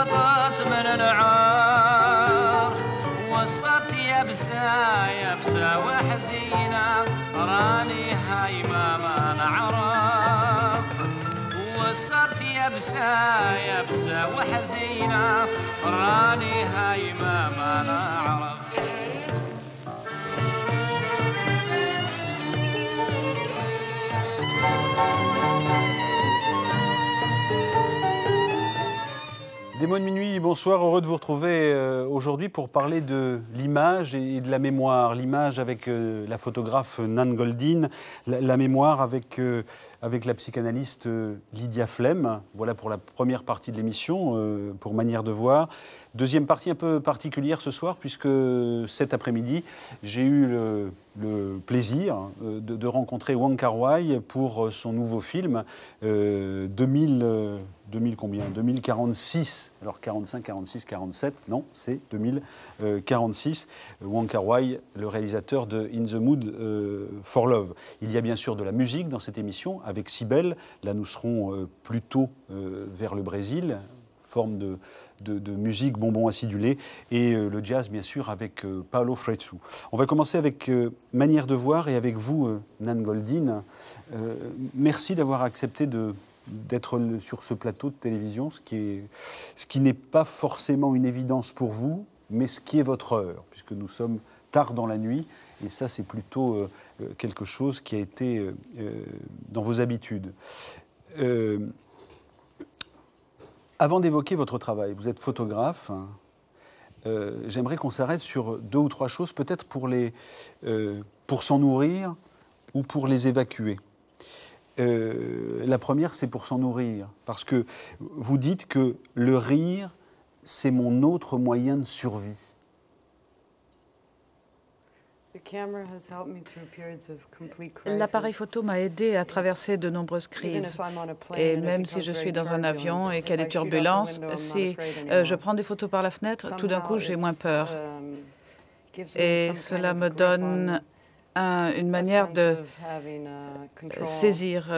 سقطت من العار وصرت يبسة يبسة وحزينة راني هايمة ما نعرف وصرت يبسة يبسة وحزينة راني هايمة ما نعرف Démon de minuit, bonsoir, heureux de vous retrouver aujourd'hui pour parler de l'image et de la mémoire. L'image avec la photographe Nan Goldin, la mémoire avec la psychanalyste Lydia Flem. Voilà pour la première partie de l'émission, pour Manière de voir. Deuxième partie un peu particulière ce soir, puisque cet après-midi, j'ai eu le plaisir de rencontrer Wong Kar-wai pour son nouveau film 2046, alors 45, 46, 47, non, c'est 2046. Wong Kar-wai, le réalisateur de In the Mood for Love. Il y a bien sûr de la musique dans cette émission, avec Cybèle. Là, nous serons plutôt vers le Brésil, forme de musique bonbon acidulé, et le jazz, bien sûr, avec Paulo Freire. On va commencer avec Manière de voir, et avec vous, Nan Goldin. Merci d'avoir accepté d'être sur ce plateau de télévision, ce qui n'est pas forcément une évidence pour vous, mais ce qui est votre heure, puisque nous sommes tard dans la nuit, et ça, c'est plutôt quelque chose qui a été dans vos habitudes. Avant d'évoquer votre travail, vous êtes photographe, j'aimerais qu'on s'arrête sur deux ou trois choses, peut-être pour s'en nourrir ou pour les évacuer. La première, c'est pour s'en nourrir, parce que vous dites que le rire, c'est mon autre moyen de survie. L'appareil photo m'a aidé à traverser de nombreuses crises. Et même si je suis dans un avion et qu'il y a des turbulences, si je prends des photos par la fenêtre, tout d'un coup, j'ai moins peur. Et cela me donne une manière de saisir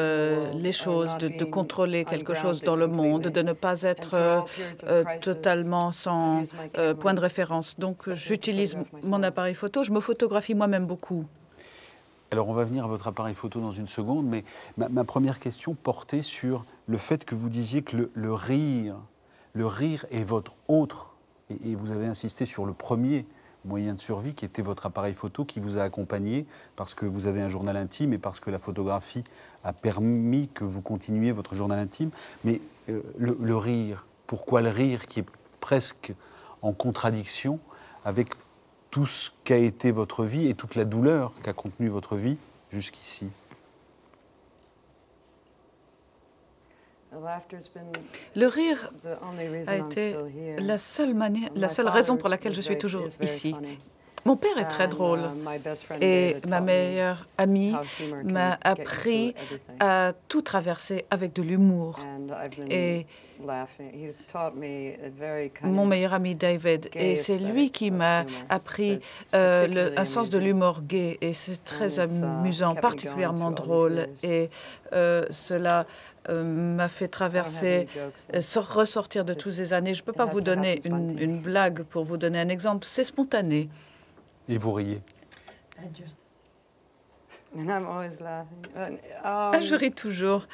les choses, de contrôler quelque chose dans le monde, de ne pas être totalement sans point de référence. Donc j'utilise mon appareil photo, je me photographie moi-même beaucoup. Alors on va venir à votre appareil photo dans une seconde, mais ma première question portait sur le fait que vous disiez que le rire est votre autre, et vous avez insisté sur le premier moyen de survie qui était votre appareil photo, qui vous a accompagné parce que vous avez un journal intime et parce que la photographie a permis que vous continuiez votre journal intime. Mais le rire, pourquoi le rire qui est presque en contradiction avec tout ce qu'a été votre vie et toute la douleur qu'a contenue votre vie jusqu'ici? Le rire a été la seule raison pour laquelle je suis toujours ici. Mon père est très drôle et ma meilleure amie m'a appris à tout traverser avec de l'humour. Et mon meilleur ami David, et c'est lui qui m'a appris un sens de l'humour gai, et c'est très amusant, particulièrement drôle, et cela m'a fait traverser, ressortir de toutes ces années. Je ne peux pas vous donner une blague pour vous donner un exemple, c'est spontané. Et vous riez? Je ris toujours.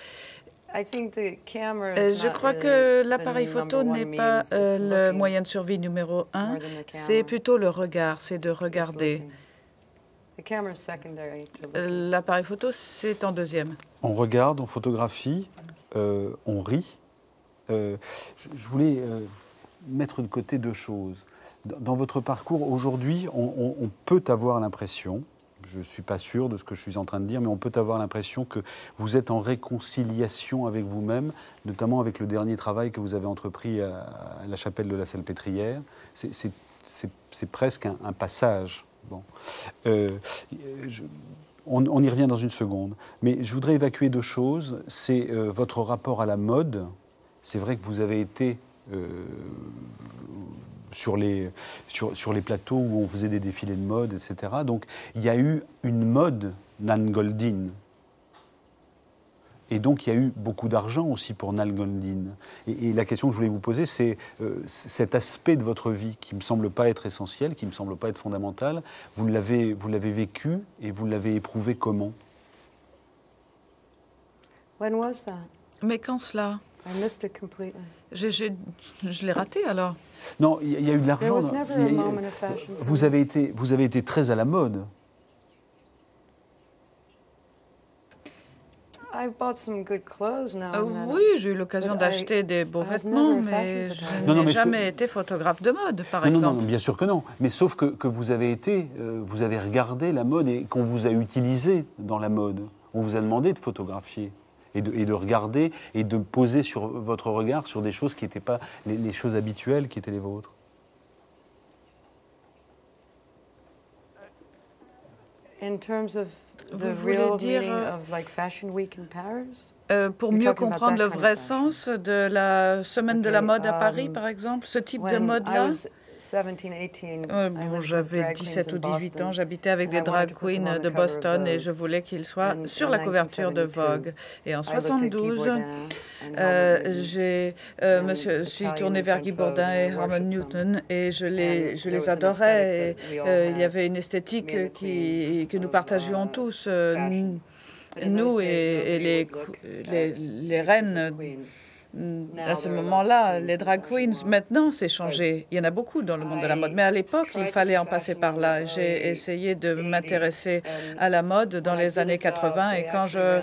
Je crois que l'appareil photo n'est pas le moyen de survie numéro un, c'est plutôt le regard, c'est de regarder. L'appareil photo, c'est en deuxième. On regarde, on photographie, on rit. Je voulais mettre de côté deux choses. Dans votre parcours, aujourd'hui, on peut avoir l'impression, je ne suis pas sûr de ce que je suis en train de dire, mais on peut avoir l'impression que vous êtes en réconciliation avec vous-même, notamment avec le dernier travail que vous avez entrepris à la chapelle de la Salpêtrière. C'est presque un passage. Bon. On y revient dans une seconde. Mais je voudrais évacuer deux choses. C'est votre rapport à la mode. C'est vrai que vous avez été sur les plateaux où on faisait des défilés de mode, etc. Donc il y a eu une mode Nan Goldin. Et donc, il y a eu beaucoup d'argent aussi pour Nan Goldin. Et la question que je voulais vous poser, c'est cet aspect de votre vie qui ne me semble pas être essentiel, qui ne me semble pas être fondamental. Vous l'avez vécu et vous l'avez éprouvé comment? When was that? Mais quand cela? I missed it completely. Je l'ai raté alors. Non, il y a eu de l'argent. There was never a moment of fashion. Vous avez été très à la mode. I bought some good clothes now and then. Oui, j'ai eu l'occasion But d'acheter des beaux I was vêtements, never a mais fashion je photographer. n'ai jamais été photographe de mode, par Non, exemple. non, bien sûr que non. Mais sauf que vous avez vous avez regardé la mode et qu'on vous a utilisé dans la mode. On vous a demandé de photographier et de regarder et de poser sur votre regard sur des choses qui n'étaient pas les choses habituelles qui étaient les vôtres. In terms of the Vous voulez real dire, meaning of like Fashion Week in Paris? Pour You're mieux talking about comprendre that le kind of vrai fashion. sens de la semaine de la Okay, mode à Paris, par exemple, ce type de When I mode-là. was 17, 18, I Bon, lived with j'avais drag 17 queens ou in 18 Boston, ans, j'habitais avec and des I wanted drag to put them queens on de the cover of Boston et Vogue. je voulais qu'ils soient In sur la couverture de 1972. Vogue. Et en I looked at Guy 72, Bourdin and Harmon Newton, je suis Italian tournée vers French Guy Vogue, Bourdin and et I Harmon worshipped Newton et je And les there was an adorais. aesthetic that we all Il y had, avait une esthétique me and the queens, que nous of, partagions tous, fashion. But in nous those days, et nobody would look les at reines. pictures of queens. À ce moment-là, les drag queens, maintenant, c'est changé. Il y en a beaucoup dans le monde de la mode. Mais à l'époque, il fallait en passer par là. J'ai essayé de m'intéresser à la mode dans les années 80. Et quand je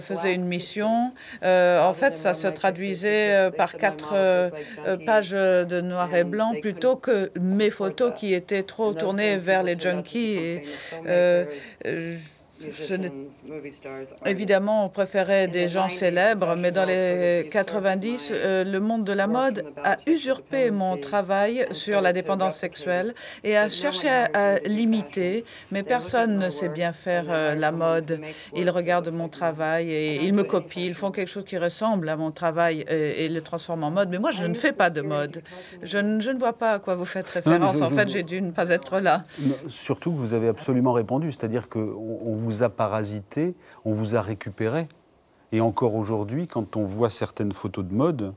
faisais une mission, en fait, ça se traduisait par 4 pages de noir et blanc plutôt que mes photos qui étaient trop tournées vers les junkies. Et, évidemment, on préférait des gens célèbres, mais dans les 90, le monde de la mode a usurpé mon travail sur la dépendance sexuelle et a cherché à l'imiter, mais personne ne sait bien faire la mode. Ils regardent mon travail et ils me copient, ils font quelque chose qui ressemble à mon travail et le transforment en mode. Mais moi, je ne fais pas de mode. Je ne vois pas à quoi vous faites référence. En fait, j'ai dû ne pas être là. Surtout que vous avez absolument répondu, c'est-à-dire qu'on vous a parasité, on vous a récupéré. Et encore aujourd'hui, quand on voit certaines photos de mode,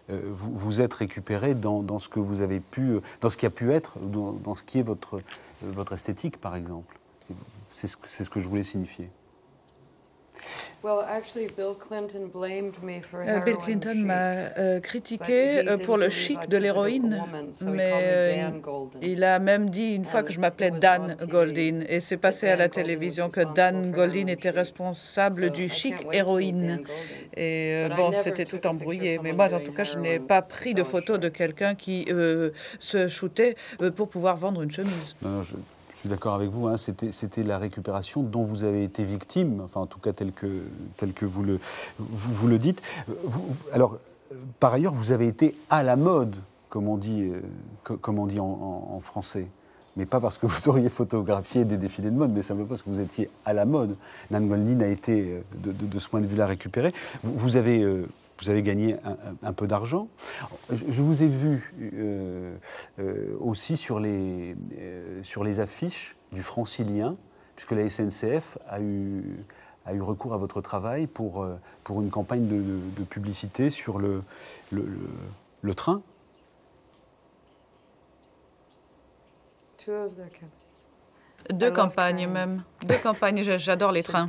vous êtes récupéré dans ce que vous avez pu, dans ce qui a pu être, dans ce qui est votre esthétique, par exemple. C'est ce que je voulais signifier. Bill Clinton m'a critiqué pour le chic de l'héroïne, mais il a même dit une fois que je m'appelais Dan Goldin, et c'est passé à la télévision que Dan Goldin était responsable du chic héroïne. Et bon, c'était tout embrouillé, mais moi, en tout cas, je n'ai pas pris de photo de quelqu'un qui se shootait pour pouvoir vendre une chemise. Non, je suis d'accord avec vous, hein, c'était la récupération dont vous avez été victime, enfin en tout cas tel que vous le dites. Alors, par ailleurs, vous avez été à la mode, comme on dit en français. Mais pas parce que vous auriez photographié des défilés de mode, mais simplement parce que vous étiez à la mode. Nan Goldin a été, de ce point de vue-là, récupéré. Vous avez gagné un peu d'argent. Je vous ai vu aussi sur les affiches du Francilien, puisque la SNCF a eu recours à votre travail pour une campagne de publicité sur le train. Deux campagnes même. Deux campagnes, j'adore les trains.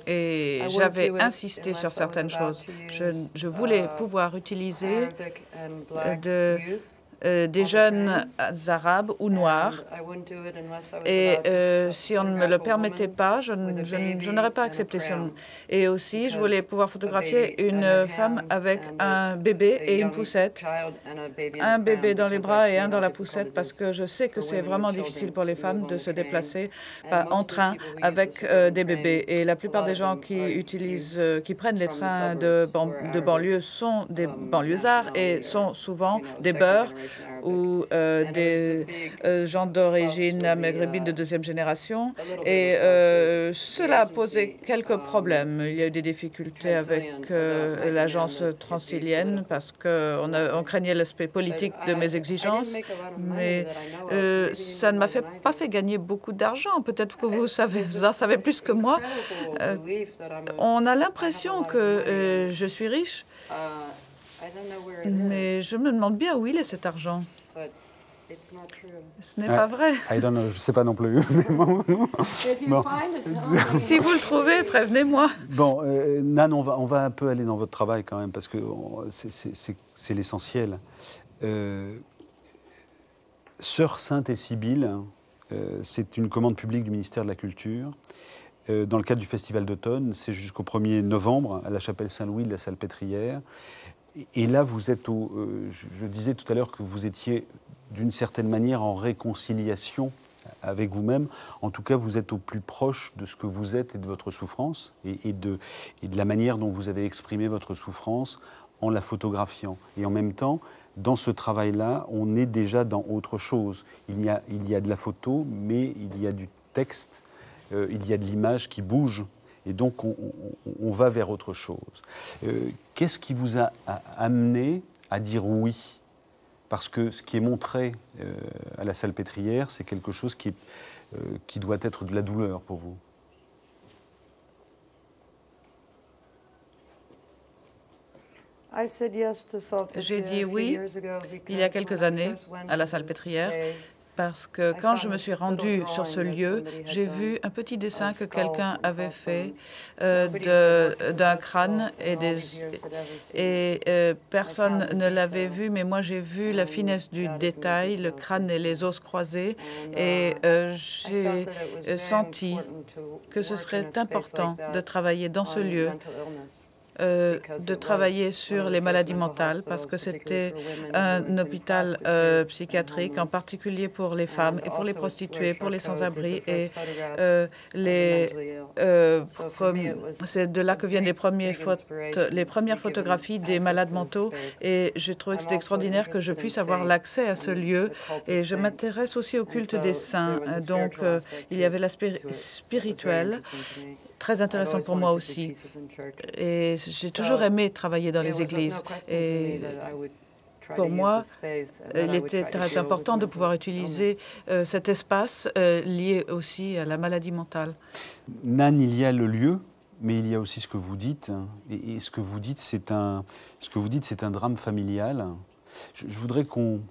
Et j'avais insisté sur certaines choses. Je voulais pouvoir utiliser des jeunes arabes ou noirs. Et si on ne me le permettait pas, je n'aurais pas accepté ça. Et aussi, je voulais pouvoir photographier une femme avec un bébé et une poussette. Un bébé dans les bras et un dans la poussette, parce que je sais que c'est vraiment difficile pour les femmes de se déplacer en train avec des bébés. Et la plupart des gens qui prennent les trains de banlieue sont des banlieusards et sont souvent des beurs ou des gens d'origine maghrébine de deuxième génération. Et cela a posé quelques problèmes. Il y a eu des difficultés avec l'agence transilienne parce qu'on craignait l'aspect politique de mes exigences, mais ça ne m'a pas fait gagner beaucoup d'argent. Peut-être que vous en savez plus que moi. On a l'impression que je suis riche, mais je me demande bien où il est cet argent. Ce n'est pas vrai. Je ne sais pas non plus. Bon. Si vous le trouvez, prévenez-moi. Bon, Nan, on va un peu aller dans votre travail quand même, parce que c'est l'essentiel. Sœurs Sainte et Sibylle, c'est une commande publique du ministère de la Culture. Dans le cadre du Festival d'automne, c'est jusqu'au 1er novembre à la chapelle Saint-Louis de la Salpêtrière. Et là, vous êtes je disais tout à l'heure que vous étiez d'une certaine manière en réconciliation avec vous-même. En tout cas, vous êtes au plus proche de ce que vous êtes et de votre souffrance et de la manière dont vous avez exprimé votre souffrance en la photographiant. Et en même temps, dans ce travail-là, on est déjà dans autre chose. Il y a de la photo, mais il y a du texte, il y a de l'image qui bouge. Et donc, on va vers autre chose. Qu'est-ce qui vous a amené à dire oui ? Parce que ce qui est montré à la Salpêtrière, c'est quelque chose qui doit être de la douleur pour vous. J'ai dit oui il y a quelques années à la Salpêtrière parce que quand je me suis rendue sur ce lieu, j'ai vu un petit dessin que quelqu'un avait fait d'un crâne et personne ne l'avait vu, mais moi j'ai vu la finesse du détail, le crâne et les os croisés, et j'ai senti que ce serait important de travailler dans ce lieu, de travailler sur les maladies mentales, parce que c'était un hôpital psychiatrique, en particulier pour les femmes et pour les prostituées, pour les sans-abri. Et c'est de là que viennent les premières photographies des malades mentaux. Et j'ai trouvé que c'était extraordinaire que je puisse avoir l'accès à ce lieu. Et je m'intéresse aussi au culte des saints. Donc, il y avait l'aspect spirituel, très intéressant pour moi aussi. Et j'ai toujours aimé travailler dans les églises. Et pour moi, il était très important de pouvoir utiliser cet espace lié aussi à la maladie mentale. Nan, il y a le lieu, mais il y a aussi ce que vous dites. Et ce que vous dites, c'est un drame familial. Je voudrais qu'on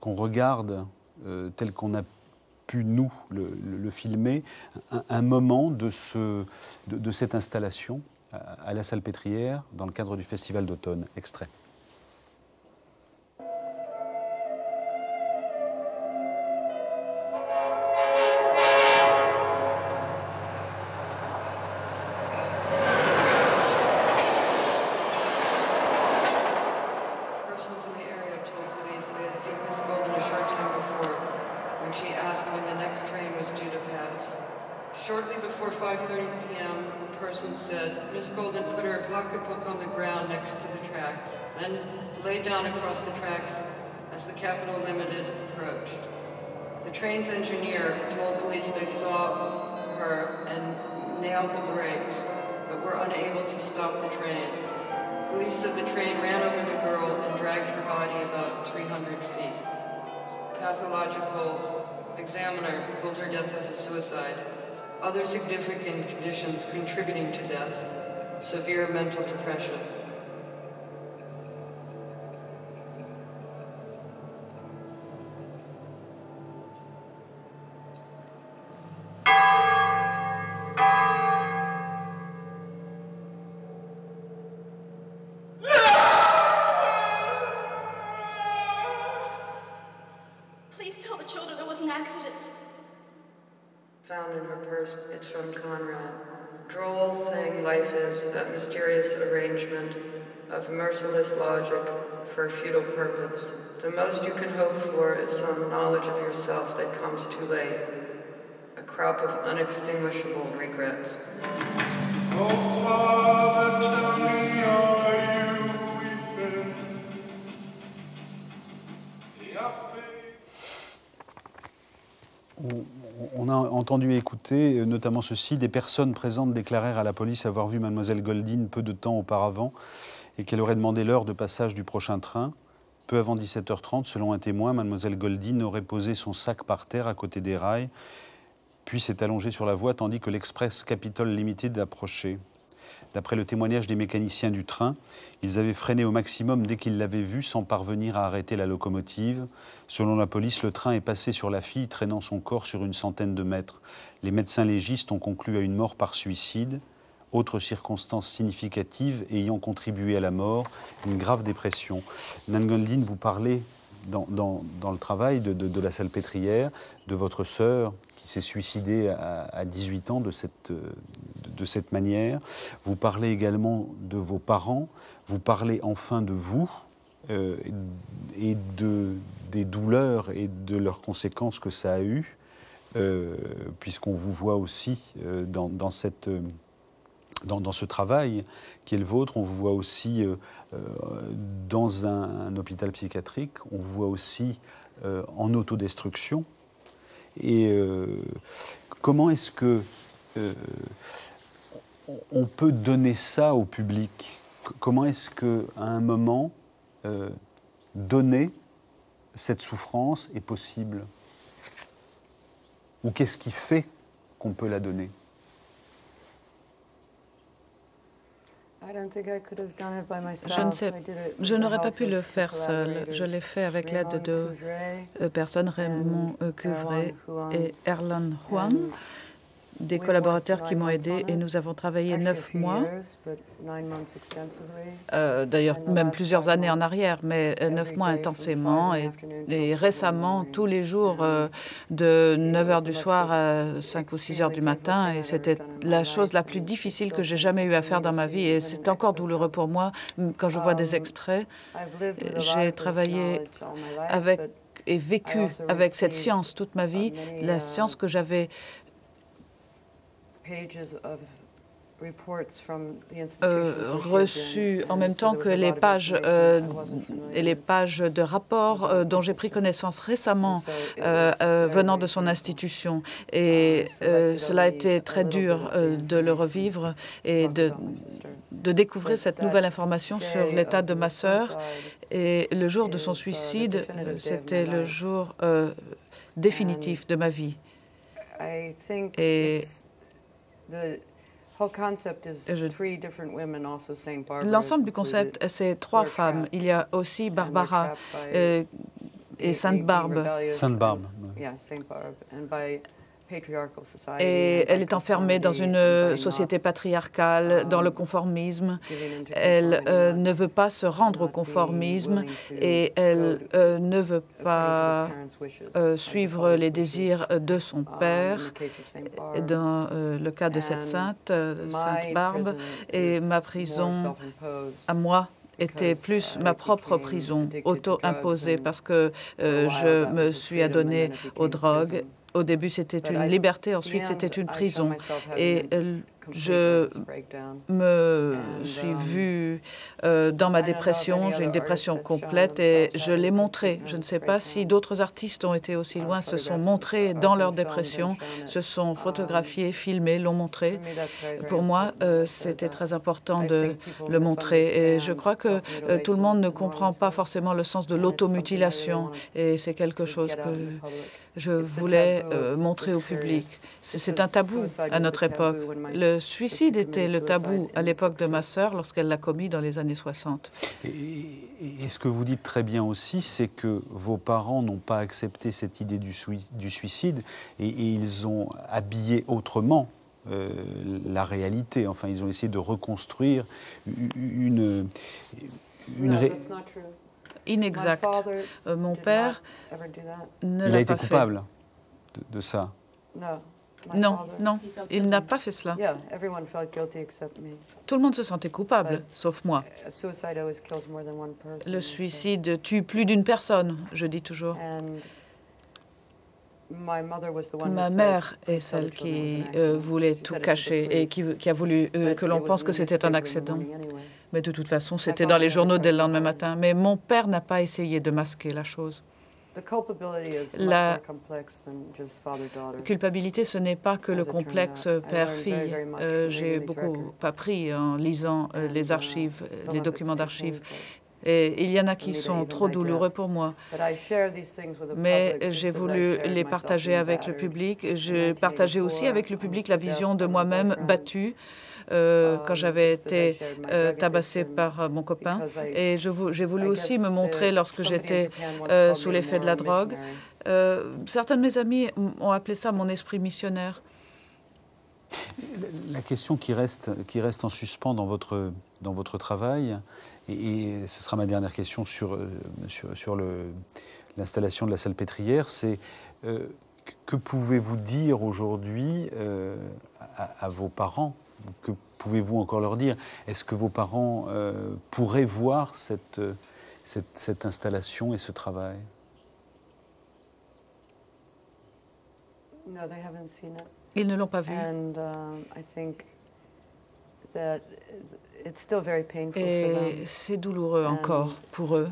regarde tel qu'on a pu, nous, le filmer, un moment de cette installation à la Salpêtrière dans le cadre du Festival d'automne. Extrait. Shortly before 5:30 p.m., a person said, Miss Golden put her pocketbook on the ground next to the tracks, then lay down across the tracks as the Capital Limited approached. The train's engineer told police they saw her and nailed the brakes, but were unable to stop the train. Police said the train ran over the girl and dragged her body about 300 feet. Pathological examiner ruled her death as a suicide. Other significant conditions contributing to death: severe mental depression. Please tell the children it was an accident. Found in her purse, it's from Conrad. Droll thing life is, that mysterious arrangement of merciless logic for a futile purpose. The most you can hope for is some knowledge of yourself that comes too late. A crop of unextinguishable regrets. Oh, Father, tell me, are you weeping? On a entendu et écouté notamment ceci. Des personnes présentes déclarèrent à la police avoir vu Mademoiselle Goldin peu de temps auparavant et qu'elle aurait demandé l'heure de passage du prochain train. Peu avant 17h30, selon un témoin, Mademoiselle Goldin aurait posé son sac par terre à côté des rails, puis s'est allongée sur la voie tandis que l'Express Capitol Limited approchait. D'après le témoignage des mécaniciens du train, ils avaient freiné au maximum dès qu'ils l'avaient vue sans parvenir à arrêter la locomotive. Selon la police, le train est passé sur la fille, traînant son corps sur une centaine de mètres. Les médecins légistes ont conclu à une mort par suicide. Autre circonstance significative ayant contribué à la mort, une grave dépression. Nan Goldin, vous parlez dans le travail de la salpêtrière, de votre sœur qui s'est suicidée à 18 ans de cette manière. Vous parlez également de vos parents. Vous parlez enfin de vous et des douleurs et de leurs conséquences que ça a eu, puisqu'on vous voit aussi dans ce travail qui est le vôtre. On vous voit aussi dans un hôpital psychiatrique. On vous voit aussi en autodestruction. Et comment est-ce que on peut donner ça au public? Comment est-ce qu'à un moment, donner cette souffrance est possible? Ou qu'est-ce qui fait qu'on peut la donner? Je n'aurais pas pu le faire seul. Je l'ai fait avec l'aide de personnes, Raymond Cuvray et Erlan Huang, des collaborateurs qui m'ont aidé, et nous avons travaillé 9 mois, d'ailleurs même plusieurs années en arrière, mais 9 mois intensément, et récemment tous les jours de 9h du soir à 5 ou 6h du matin, et c'était la chose la plus difficile que j'ai jamais eu à faire dans ma vie, et c'est encore douloureux pour moi quand je vois des extraits. J'ai travaillé avec et vécu avec cette science toute ma vie, la science que j'avais reçu en même temps que les pages de rapports dont j'ai pris connaissance récemment venant de son institution. Et cela a été très dur de le revivre et de découvrir cette nouvelle information sur l'état de ma sœur. Et le jour de son suicide, c'était le jour définitif de ma vie. Et l'ensemble du concept, c'est 3 femmes. Il y a aussi Barbara et Sainte Barbe. Sainte Barbe. Et elle est enfermée dans une société patriarcale, dans le conformisme. Elle ne veut pas se rendre au conformisme et elle ne veut pas suivre les désirs de son père. Dans le cas de cette sainte Barbe, et ma prison à moi était plus ma propre prison, auto-imposée, parce que je me suis adonnée aux drogues. Au début, c'était une liberté, ensuite, c'était une prison. Et je me suis vue dans ma dépression, j'ai une dépression complète, et je l'ai montrée. Je ne sais pas si d'autres artistes ont été aussi loin, se sont montrés dans leur dépression, se sont photographiés, filmés, l'ont montré. Pour moi, c'était très important de le montrer. Et je crois que tout le monde ne comprend pas forcément le sens de l'automutilation, et c'est quelque chose que je voulais montrer au public. C'est un tabou à notre époque. Le suicide était le tabou à l'époque de ma sœur lorsqu'elle l'a commis dans les années 60. Et ce que vous dites très bien aussi, c'est que vos parents n'ont pas accepté cette idée du suicide et ils ont habillé autrement la réalité. Enfin, ils ont essayé de reconstruire une inexact. Mon père ne l'a pas fait. Il a été coupable de ça. Non, non, il n'a pas fait cela. Tout le monde se sentait coupable, sauf moi. Le suicide tue plus d'une personne, je dis toujours. Ma mère est celle qui voulait tout cacher et qui a voulu que l'on pense que c'était un accident. Mais de toute façon, c'était dans les journaux dès le lendemain matin. Mais mon père n'a pas essayé de masquer la chose. La culpabilité, ce n'est pas que le complexe père-fille. J'ai beaucoup appris en lisant les archives, les documents d'archives. Et il y en a qui sont trop douloureux pour moi. Mais j'ai voulu les partager avec le public. J'ai partagé aussi avec le public la vision de moi-même battue quand j'avais été tabassée par mon copain. Et j'ai voulu aussi me montrer lorsque j'étais sous l'effet de la drogue. Certains de mes amis ont appelé ça mon esprit missionnaire. La question qui reste en suspens dans votre travail, et ce sera ma dernière question sur l'installation de la salpêtrière, c'est que pouvez-vous dire aujourd'hui à vos parents? Que pouvez-vous encore leur dire? Est-ce que vos parents pourraient voir cette installation et ce travail? Ils ne l'ont pas vu. Et c'est douloureux encore pour eux.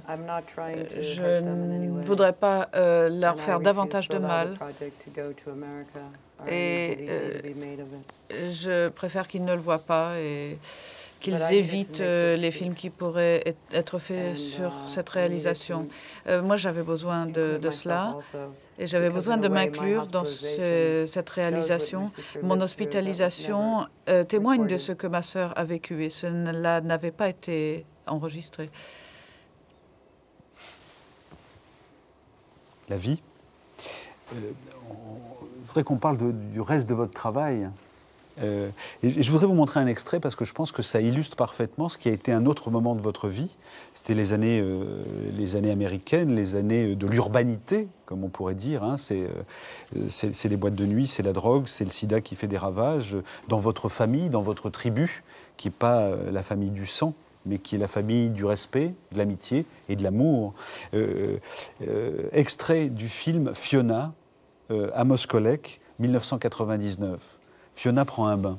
Je ne voudrais pas leur faire davantage de mal. Et je préfère qu'ils ne le voient pas et qu'ils évitent les films qui pourraient être faits sur cette réalisation. Moi, j'avais besoin de cela. Et j'avais besoin de m'inclure dans cette réalisation. Mon hospitalisation témoigne de ce que ma sœur a vécu et cela n'avait pas été enregistré. La vie. Je voudrais qu'on parle du reste de votre travail. Et je voudrais vous montrer un extrait parce que je pense que ça illustre parfaitement ce qui a été un autre moment de votre vie. C'était les années américaines, les années de l'urbanité, comme on pourrait dire. Hein. C'est les boîtes de nuit, c'est la drogue, c'est le sida qui fait des ravages dans votre famille, dans votre tribu, qui n'est pas la famille du sang, mais qui est la famille du respect, de l'amitié et de l'amour. Extrait du film Fiona, Amos Kollek, 1999. Fiona prend un bain.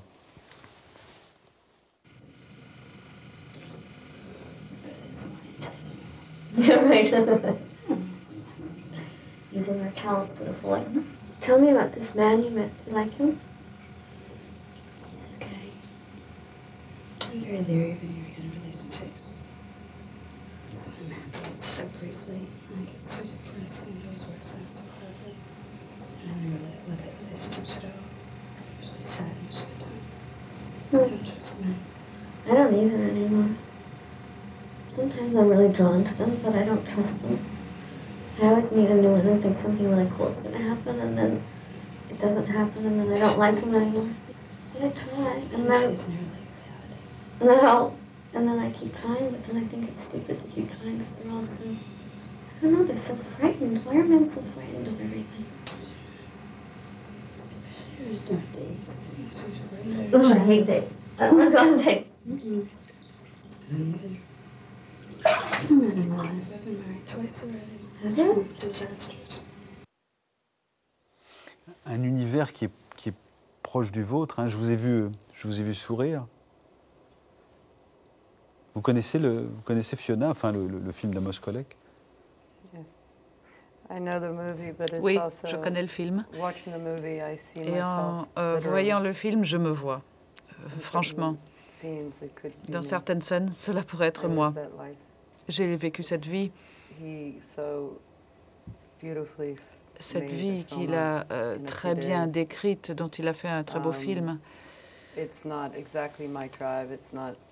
Yeah, right. Using her talents to the fullest. Tell me about this man you met. Do you like him? He's okay. I'm very leery of any kind of relationships. So I'm happy it's so briefly. I get so depressed and it always works out so horribly. And I never really look at relationships at all. Usually sad most of the time. I don't trust men. I don't either anymore. Sometimes I'm really drawn to them, but I don't trust them. I always meet a new one and think something really cool is going to happen, and then it doesn't happen, and then I don't like them anymore. But I try, and then I keep trying, but then I think it's stupid to keep trying because they're all so, I don't know, they're so frightened. Why are men so frightened of everything? Especially when you dates. Oh, I hate dates. I don't want to go on dates. There's no man in my life. I've been married twice already. Have you? Disastrous. Un univers qui est proche du vôtre. Hein. Je vous ai vu sourire. Vous connaissez Fiona, enfin le film d'Amos Kollek? Oui, je connais le film. Et en voyant le film, je me vois. Franchement, dans certaines scènes, cela pourrait être moi. J'ai vécu cette vie qu'il a très bien décrite, dont il a fait un très beau film.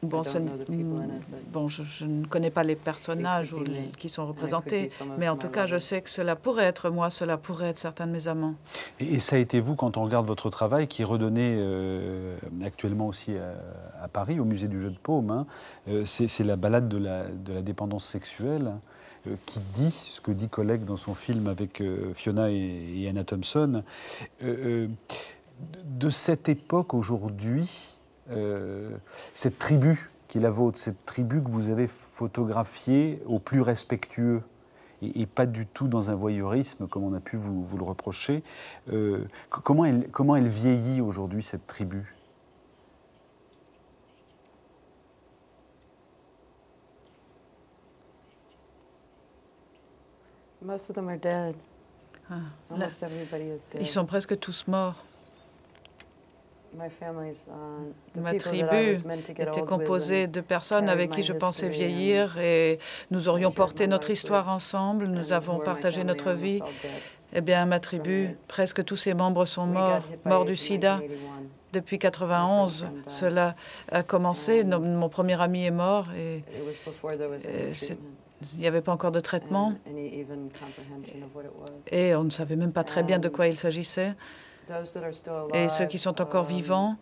Bon, je ne connais pas les personnages qui sont représentés, mais en tout cas, je sais que cela pourrait être moi, cela pourrait être certains de mes amants. Et ça a été vous, quand on regarde votre travail, qui redonnez actuellement aussi à Paris, au musée du Jeu de Paume, hein, c'est la balade de la dépendance sexuelle, qui dit ce que dit Kollek dans son film avec Fiona et Anna Thompson. De cette époque aujourd'hui, cette tribu qui est la vôtre, cette tribu que vous avez photographiée au plus respectueux et pas du tout dans un voyeurisme comme on a pu vous le reprocher, comment elle vieillit aujourd'hui, cette tribu ? Most of them are dead. Ah, Almost everybody is dead. ils sont presque tous morts. My family's, the Ma people that I tribu was meant to get était old with composée and de personnes carried avec my qui je pensais history and vieillir et nous aurions shared porté my notre life histoire with, ensemble, nous and who avons are my partagé family notre are almost vie. all dead. Eh bien, ma tribu, AIDS. presque tous ses membres sont We got morts, hit by morts AIDS du in sida. 1981. Depuis 91, My friend died. cela a commencé. And Mon premier ami est mort et It was before there was any treatment il n'y avait pas encore de traitement and any even comprehension of what it was. et on ne savait même pas très bien de quoi il s'agissait. Those that are still Et ceux alive, qui sont encore vivants,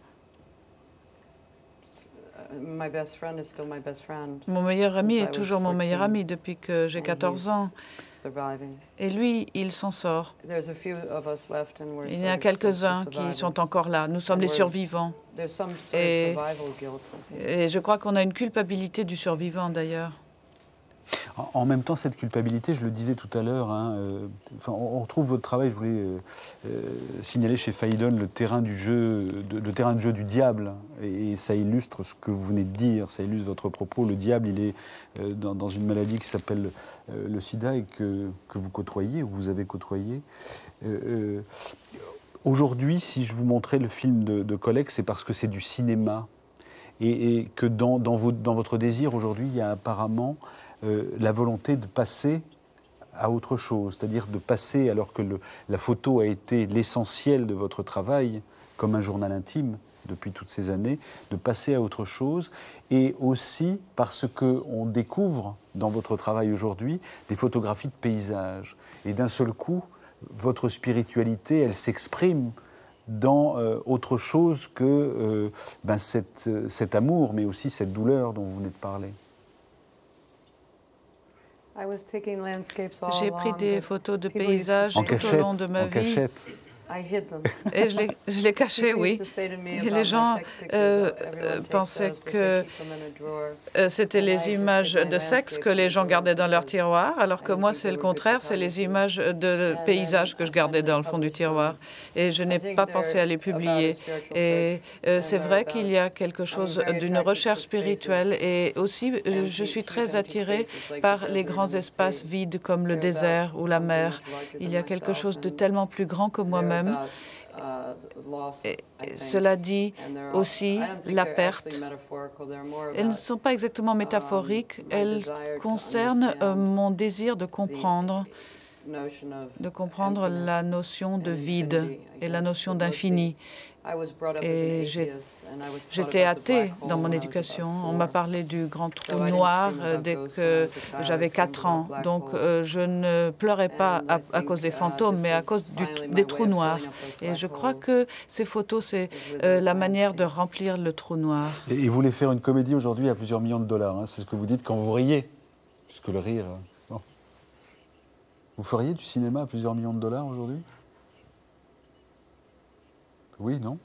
my best friend is still my best friend. mon meilleur ami Since I est was toujours mon meilleur 14. ami depuis que j'ai And 14 ans. he's surviving. Et lui, il s'en sort. There's a few of us left and we're Il y sort en a of quelques-uns the qui sont survivors. encore là. Nous sommes And les we're- survivants. There's some sort Et- of survival guilt, I think. Et je crois qu'on a une culpabilité du survivant d'ailleurs. En même temps, cette culpabilité, je le disais tout à l'heure, on retrouve votre travail, je voulais signaler chez Phaidon le terrain de jeu du diable, et ça illustre ce que vous venez de dire, ça illustre votre propos. Le diable, il est dans une maladie qui s'appelle le sida et que vous côtoyez, ou vous avez côtoyé. Aujourd'hui, si je vous montrais le film de Colette, c'est parce que c'est du cinéma, et que dans votre désir aujourd'hui, il y a apparemment la volonté de passer à autre chose, c'est-à-dire de passer, alors que la photo a été l'essentiel de votre travail, comme un journal intime depuis toutes ces années, de passer à autre chose, et aussi parce qu'on découvre dans votre travail aujourd'hui des photographies de paysages. Et d'un seul coup, votre spiritualité, elle s'exprime dans autre chose que cet amour, mais aussi cette douleur dont vous venez de parler. I was taking landscapes all J'ai pris along, des but photos de people used to paysages say- En tout au cachette, long de ma en vie. cachette. I hid them. Et je les cachais, People oui. used to say to me Et about les my gens sex pictures, everyone takes pensaient those, but que they keep them in a drawer. c'était And I les just images take my de sexe que landscapes les gens and gardaient dans leur photos. tiroir, alors que I moi, think c'est they le were good contraire, c'est les photography. images de And paysages then que je I gardais finally dans le fond du published them. tiroir. Et je I n'ai think pas they're pensé à les about a publier. spiritual Et search, c'est and vrai they're qu'il y a quelque chose very d'une attracted recherche to spaces, spirituelle. Et aussi, empty, je suis huge très empty attirée spaces like par the les desert grands and the espaces sea. vides comme le They're désert about ou la something mer. much larger Il than y a quelque myself, chose de and tellement plus grand que they're moi-même. about, loss, Et I think. cela dit And they're aussi I don't think la they're perte. actually metaphorical, they're more Elles ne about sont pas exactement métaphoriques, my elles desire to concernent understand mon désir de comprendre, notion of la notion de and vide infinity, I et la guess, notion but mostly d'infini. I was brought up as an Et atheist, and I was taught j'étais about the athée black hole dans mon when I was éducation. about On 4. m'a parlé du grand trou So I didn't noir scream about dès ghosts que when I was a child, j'avais I screamed 4 ans. about black Donc holes. je ne pleurais pas And I à cause des think, fantômes, mais à this cause is finally my des way trous of noirs. filling up those Et black je crois holes. que ces photos, c'est Is with la those manière de landscapes. remplir le trou noir. Et vous voulez faire une comédie aujourd'hui à plusieurs millions de dollars, hein, c'est ce que vous dites quand vous riez, puisque le rire... bon. Vous feriez du cinéma à plusieurs millions de dollars aujourd'hui? Oui, non?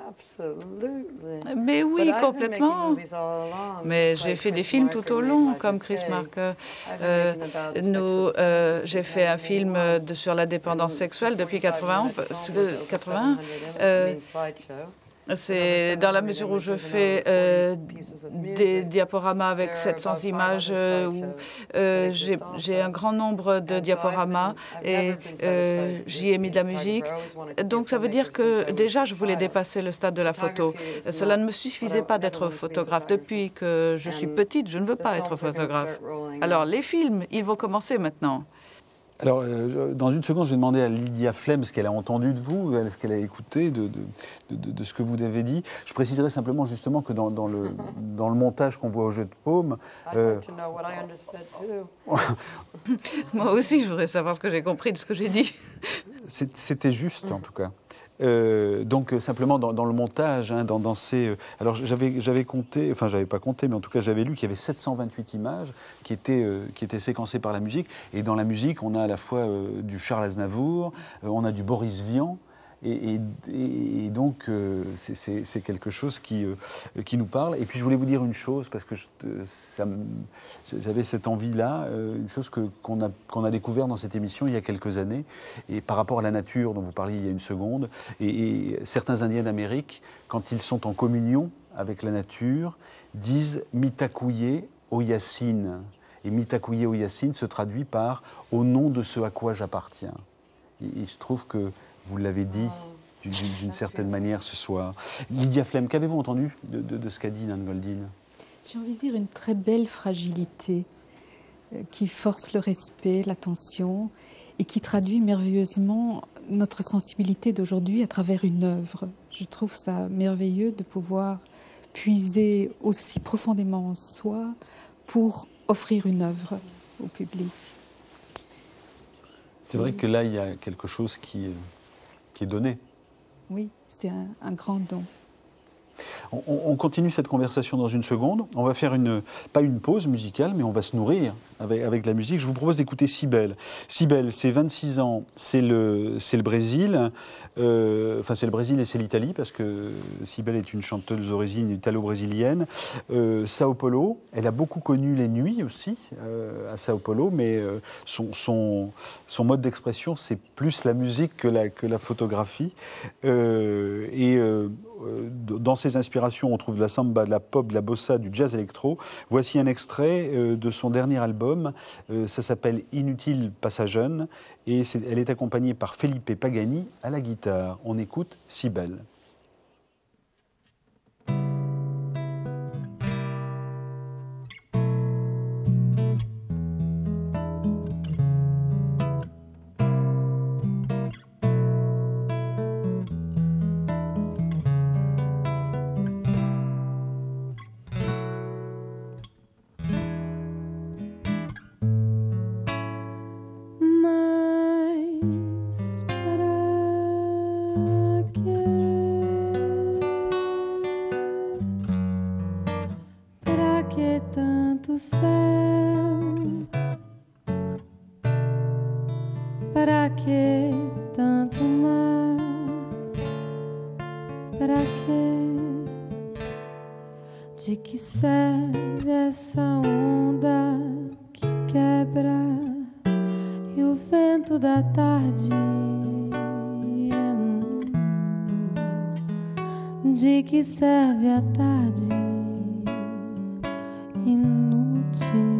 Absolutely. Mais oui, But I've been complètement. making movies all along, Mais just j'ai like fait des Chris films Marker tout au made long, Magic comme Chris Day. Marker. I've been making about Nous, sexual differences j'ai since fait un film 1981. sur la dépendance And sexuelle depuis 45 80. minutes long with over 700 slideshow. C'est dans la mesure où je fais des diaporamas avec 700 images, où j'ai un grand nombre de diaporamas et j'y ai mis de la musique. Donc ça veut dire que déjà je voulais dépasser le stade de la photo. Cela ne me suffisait pas d'être photographe. Depuis que je suis petite, je ne veux pas être photographe. Alors les films, ils vont commencer maintenant. Alors, dans une seconde, je vais demander à Lydia Flem ce qu'elle a entendu de vous, ce qu'elle a écouté de ce que vous avez dit. Je préciserai simplement justement que dans le montage qu'on voit au Jeu de Paume... Moi aussi, je voudrais savoir ce que j'ai compris de ce que j'ai dit. C'était juste, en tout cas. Donc simplement dans le montage, hein, dans ces... alors j'avais compté, enfin j'avais pas compté, mais en tout cas j'avais lu qu'il y avait 728 images qui étaient séquencées par la musique. Et dans la musique, on a à la fois du Charles Aznavour, on a du Boris Vian. Et donc, c'est quelque chose qui nous parle. Et puis, je voulais vous dire une chose, parce que j'avais cette envie-là, une chose qu'on a découvert dans cette émission il y a quelques années, et par rapport à la nature dont vous parliez il y a une seconde. Et certains Indiens d'Amérique, quand ils sont en communion avec la nature, disent « mitakuye oyasine ». Et Mitakuye Oyasin se traduit par « au nom de ce à quoi j'appartiens ». Et je trouve que vous l'avez dit d'une certaine manière ce soir. Lydia Flem, qu'avez-vous entendu de ce qu'a dit Nan Goldin? J'ai envie de dire une très belle fragilité qui force le respect, l'attention et qui traduit merveilleusement notre sensibilité d'aujourd'hui à travers une œuvre. Je trouve ça merveilleux de pouvoir puiser aussi profondément en soi pour offrir une œuvre au public. C'est vrai que là, il y a quelque chose qui est donné. Oui, c'est un grand don. On continue cette conversation dans une seconde. On va faire pas une pause musicale, mais on va se nourrir avec la musique. Je vous propose d'écouter Cybèle. Cybèle, c'est 26 ans, c'est le Brésil. Enfin, c'est le Brésil et c'est l'Italie, parce que Cybèle est une chanteuse d'origine italo-brésilienne. Sao Paulo, elle a beaucoup connu les nuits aussi, à Sao Paulo, mais son mode d'expression, c'est plus la musique que la photographie. Dans ses inspirations, on trouve de la samba, de la pop, de la bossa, du jazz électro. Voici un extrait de son dernier album. Ça s'appelle Inutile Passagen et elle est accompagnée par Felipe Pagani à la guitare. On écoute Cybèle. Para que tanto mar? Para que? De que serve essa onda que quebra e o vento da tarde? De que serve a tarde? Inútil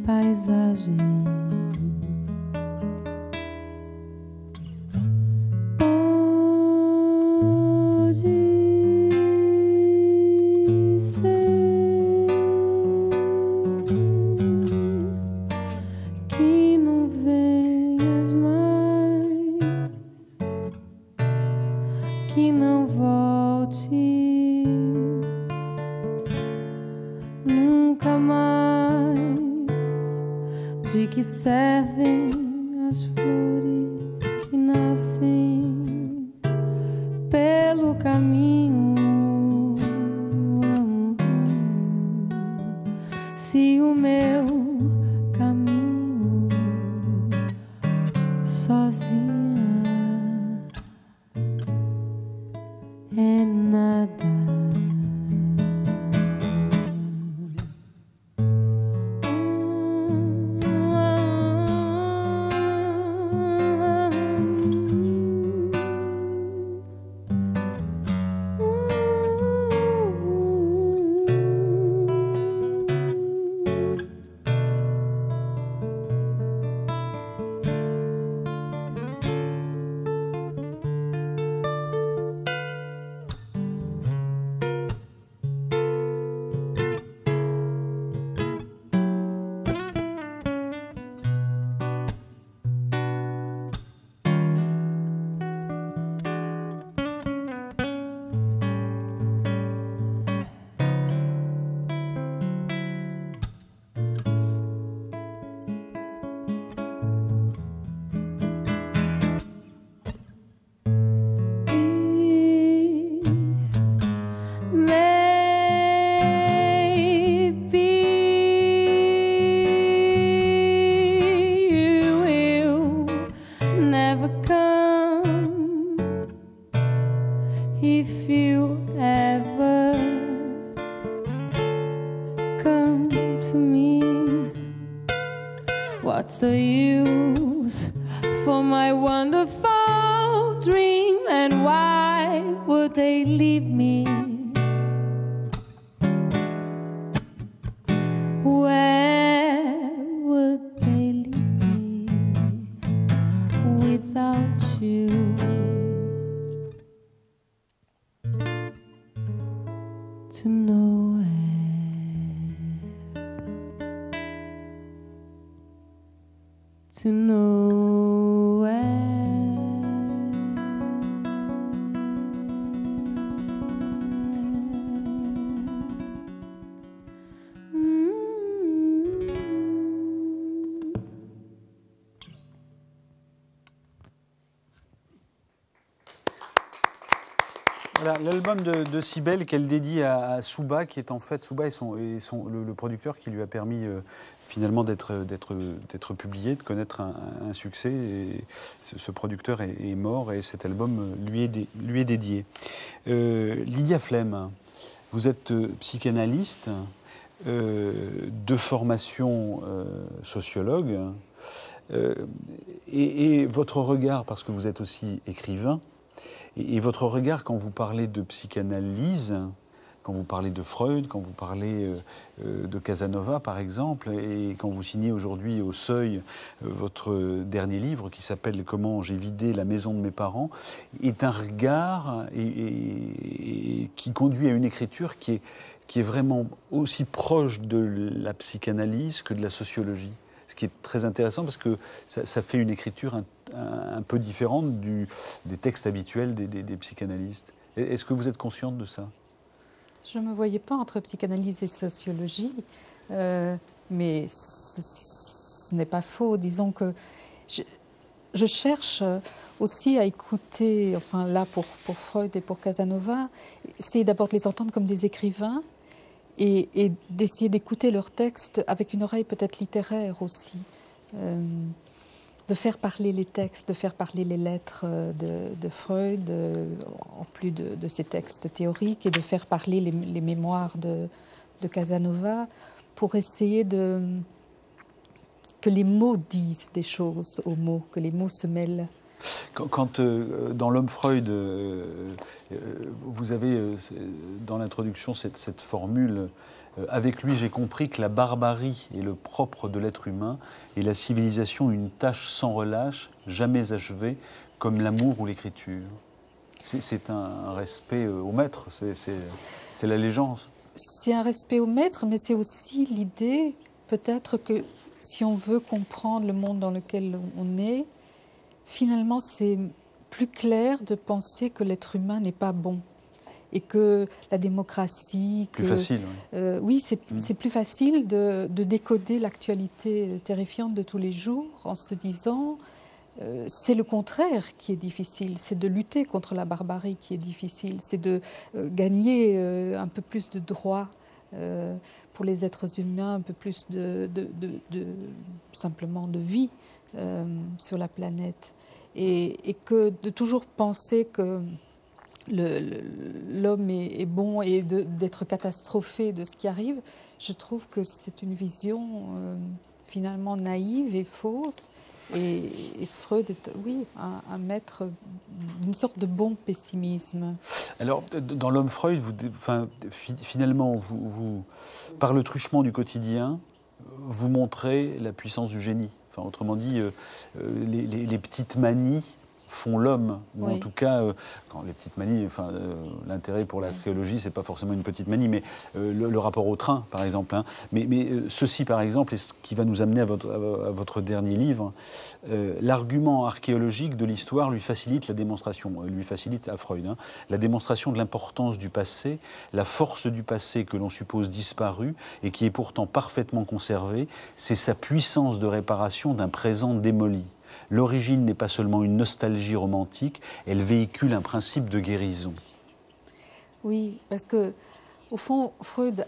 paisagem. Que servem as flores que nascem pelo caminho. Se o meu caminho sozinha é nada. If you ever come to me, what's the use for my wonderful dream, and why would they leave me? to nowhere. To nowhere. Voilà, l'album de Cybèle qu'elle dédie à Souba, qui est en fait Souba et le producteur qui lui a permis finalement d'être publié, de connaître un succès. Et ce producteur est mort et cet album lui est dédié. Lydia Flem, vous êtes psychanalyste, de formation sociologue, et votre regard, parce que vous êtes aussi écrivain, et votre regard quand vous parlez de psychanalyse, quand vous parlez de Freud, quand vous parlez de Casanova par exemple, et quand vous signez aujourd'hui au Seuil votre dernier livre qui s'appelle « Comment j'ai vidé la maison de mes parents », est un regard et qui conduit à une écriture qui est vraiment aussi proche de la psychanalyse que de la sociologie. Ce qui est très intéressant parce que ça fait une écriture un peu différente des textes habituels des psychanalystes. Est-ce que vous êtes consciente de ça ? Je ne me voyais pas entre psychanalyse et sociologie, mais ce n'est pas faux. Disons que je cherche aussi à écouter, enfin là pour Freud et pour Casanova, c'est d'abord de les entendre comme des écrivains et d'essayer d'écouter leurs textes avec une oreille peut-être littéraire aussi. De faire parler les textes, de faire parler les lettres de Freud, en plus de ses textes théoriques, et de faire parler les mémoires de Casanova, pour essayer que les mots disent des choses aux mots, que les mots se mêlent. Quand dans l'homme Freud, vous avez dans l'introduction cette formule « Avec lui, j'ai compris que la barbarie est le propre de l'être humain et la civilisation une tâche sans relâche, jamais achevée, comme l'amour ou l'écriture ». C'est un respect au maître, c'est l'allégeance. C'est un respect au maître, mais c'est aussi l'idée, peut-être que si on veut comprendre le monde dans lequel on est, finalement, c'est plus clair de penser que l'être humain n'est pas bon et que la démocratie... Plus facile, oui. Oui, c'est plus facile de décoder l'actualité terrifiante de tous les jours en se disant c'est le contraire qui est difficile, c'est de lutter contre la barbarie qui est difficile, c'est de gagner un peu plus de droits pour les êtres humains, un peu plus simplement de vie sur la planète. Et que de toujours penser que l'homme est bon et d'être catastrophé de ce qui arrive, je trouve que c'est une vision finalement naïve et fausse. Et Freud est, oui, un maître d'une sorte de bon pessimisme. Alors, dans l'homme Freud, finalement, par le truchement du quotidien, vous montrez la puissance du génie. Enfin, autrement dit, les petites manies font l'homme, ou oui. En tout cas, quand les petites manies, l'intérêt pour l'archéologie, c'est pas forcément une petite manie, mais le rapport au train, par exemple. Hein. Mais ceci, par exemple, est ce qui va nous amener à votre dernier livre, l'argument archéologique de l'histoire lui facilite la démonstration, lui facilite à Freud, hein, la démonstration de l'importance du passé, la force du passé que l'on suppose disparu et qui est pourtant parfaitement conservé, c'est sa puissance de réparation d'un présent démoli. L'origine n'est pas seulement une nostalgie romantique, elle véhicule un principe de guérison. Oui, parce que, au fond, Freud,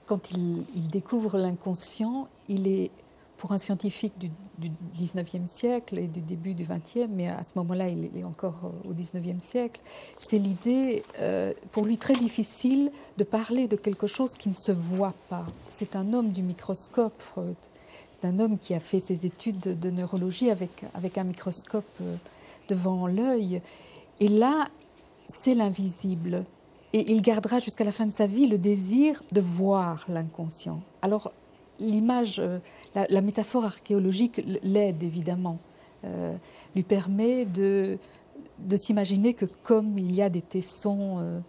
quand il découvre l'inconscient, il est, pour un scientifique du 19e siècle et du début du 20e, mais à ce moment-là, il est encore au 19e siècle, c'est l'idée, pour lui très difficile, de parler de quelque chose qui ne se voit pas. C'est un homme du microscope, Freud. C'est un homme qui a fait ses études de neurologie avec un microscope devant l'œil. Et là, c'est l'invisible. Et il gardera jusqu'à la fin de sa vie le désir de voir l'inconscient. Alors, l'image, la métaphore archéologique l'aide évidemment, lui permet de s'imaginer que comme il y a des tessons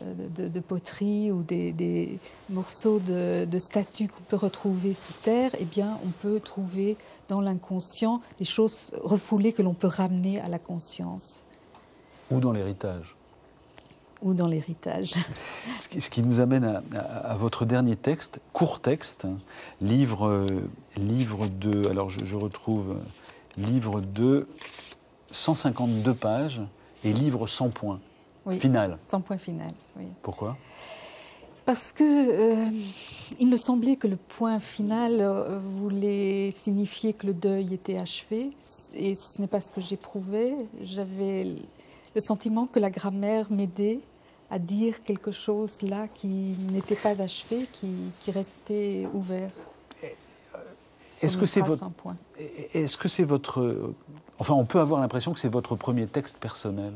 de poterie ou des morceaux de statues qu'on peut retrouver sous terre, eh bien, on peut trouver dans l'inconscient des choses refoulées que l'on peut ramener à la conscience. Ou dans l'héritage. Ou dans l'héritage. Ce qui nous amène à votre dernier texte, court texte, livre de, alors je retrouve, livre de 152 pages et livre 100 points. Oui, final. 100 points final, oui. Pourquoi ? Parce que il me semblait que le point final voulait signifier que le deuil était achevé, et ce n'est pas ce que j'éprouvais. J'avais le sentiment que la grammaire m'aidait à dire quelque chose là qui n'était pas achevé, qui restait ouvert. Est-ce que c'est votre... Enfin, on peut avoir l'impression que c'est votre premier texte personnel.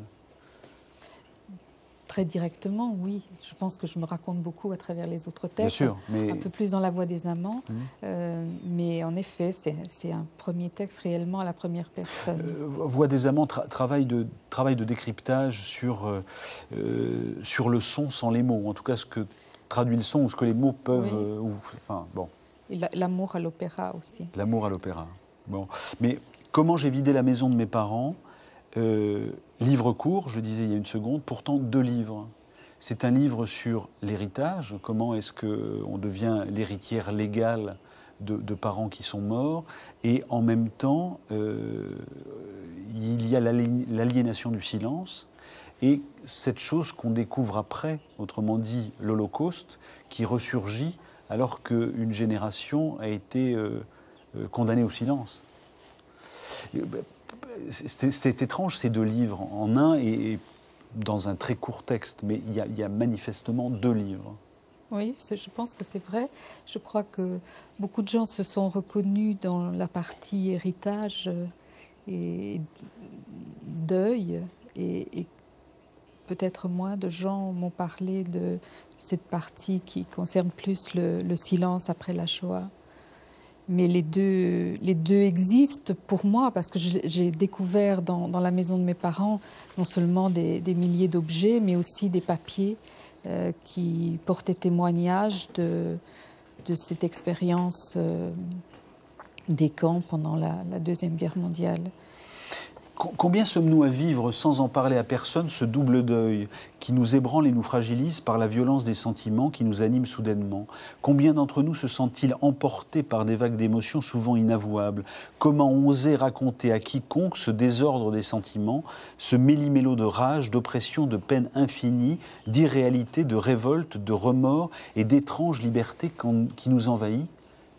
Très directement, oui. Je pense que je me raconte beaucoup à travers les autres textes. Bien sûr, mais... Un peu plus dans La Voix des amants. Mais en effet, c'est un premier texte réellement à la première personne. Voix des amants, travail de décryptage sur le son sans les mots. En tout cas, ce que traduit le son ou ce que les mots peuvent... Oui. Enfin, bon. Et l'amour à l'opéra aussi. L'amour à l'opéra. Bon. Mais comment j'ai vidé la maison de mes parents, livre court, je disais il y a une seconde, pourtant 2 livres. C'est un livre sur l'héritage, comment est-ce qu'on devient l'héritière légale de parents qui sont morts, et en même temps, il y a l'aliénation du silence, et cette chose qu'on découvre après, autrement dit l'Holocauste, qui ressurgit alors qu'une génération a été condamnée au silence. C'est étrange ces 2 livres en un et dans un très court texte, mais il y a manifestement 2 livres. Oui, je pense que c'est vrai. Je crois que beaucoup de gens se sont reconnus dans la partie héritage et deuil, et peut-être moins de gens m'ont parlé de cette partie qui concerne plus le silence après la Shoah. Mais les deux existent pour moi, parce que j'ai découvert dans la maison de mes parents non seulement des milliers d'objets, mais aussi des papiers qui portaient témoignage de cette expérience des camps pendant la Deuxième Guerre mondiale. Combien sommes-nous à vivre sans en parler à personne ce double deuil qui nous ébranle et nous fragilise par la violence des sentiments qui nous animent soudainement? Combien d'entre nous se sentent-ils emportés par des vagues d'émotions souvent inavouables? Comment oser raconter à quiconque ce désordre des sentiments, ce méli-mélo de rage, d'oppression, de peine infinie, d'irréalité, de révolte, de remords et d'étrange liberté qui nous envahit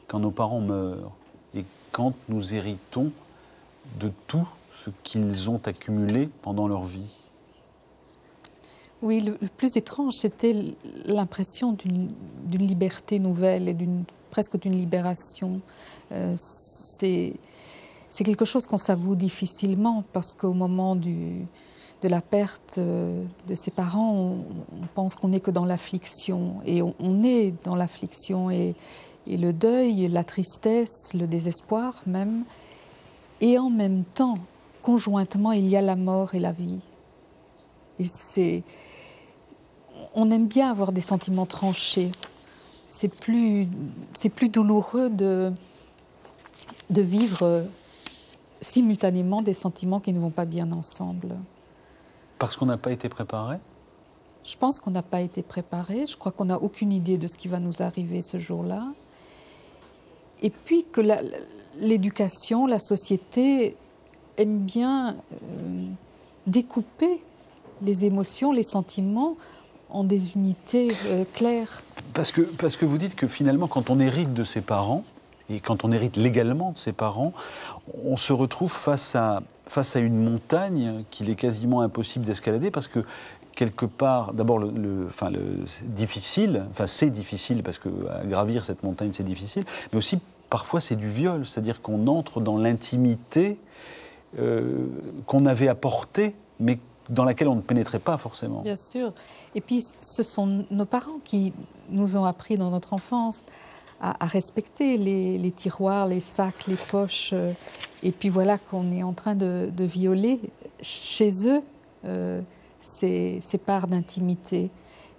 quand nos parents meurent et quand nous héritons de tout ce qu'ils ont accumulé pendant leur vie? Oui, le plus étrange, c'était l'impression d'une liberté nouvelle et presque d'une libération. C'est quelque chose qu'on s'avoue difficilement, parce qu'au moment de la perte de ses parents, on pense qu'on n'est que dans l'affliction. Et on est dans l'affliction. Et le deuil, la tristesse, le désespoir même. Et en même temps, conjointement, il y a la mort et la vie. Et on aime bien avoir des sentiments tranchés. C'est plus douloureux de vivre simultanément des sentiments qui ne vont pas bien ensemble. Parce qu'on n'a pas été préparé? Je pense qu'on n'a pas été préparé. Je crois qu'on n'a aucune idée de ce qui va nous arriver ce jour-là. Et puis que l'éducation, la société aime bien découper les émotions, les sentiments en des unités claires. Parce que vous dites que finalement, quand on hérite de ses parents, et quand on hérite légalement de ses parents, on se retrouve face à une montagne qu'il est quasiment impossible d'escalader, parce que quelque part, d'abord, c'est difficile, parce que gravir cette montagne, c'est difficile, mais aussi, parfois, c'est du viol, c'est-à-dire qu'on entre dans l'intimité qu'on avait apportée, mais dans laquelle on ne pénétrait pas forcément. Bien sûr. Et puis, ce sont nos parents qui nous ont appris dans notre enfance à respecter les tiroirs, les sacs, les poches. Et puis voilà qu'on est en train de violer chez eux ces parts d'intimité.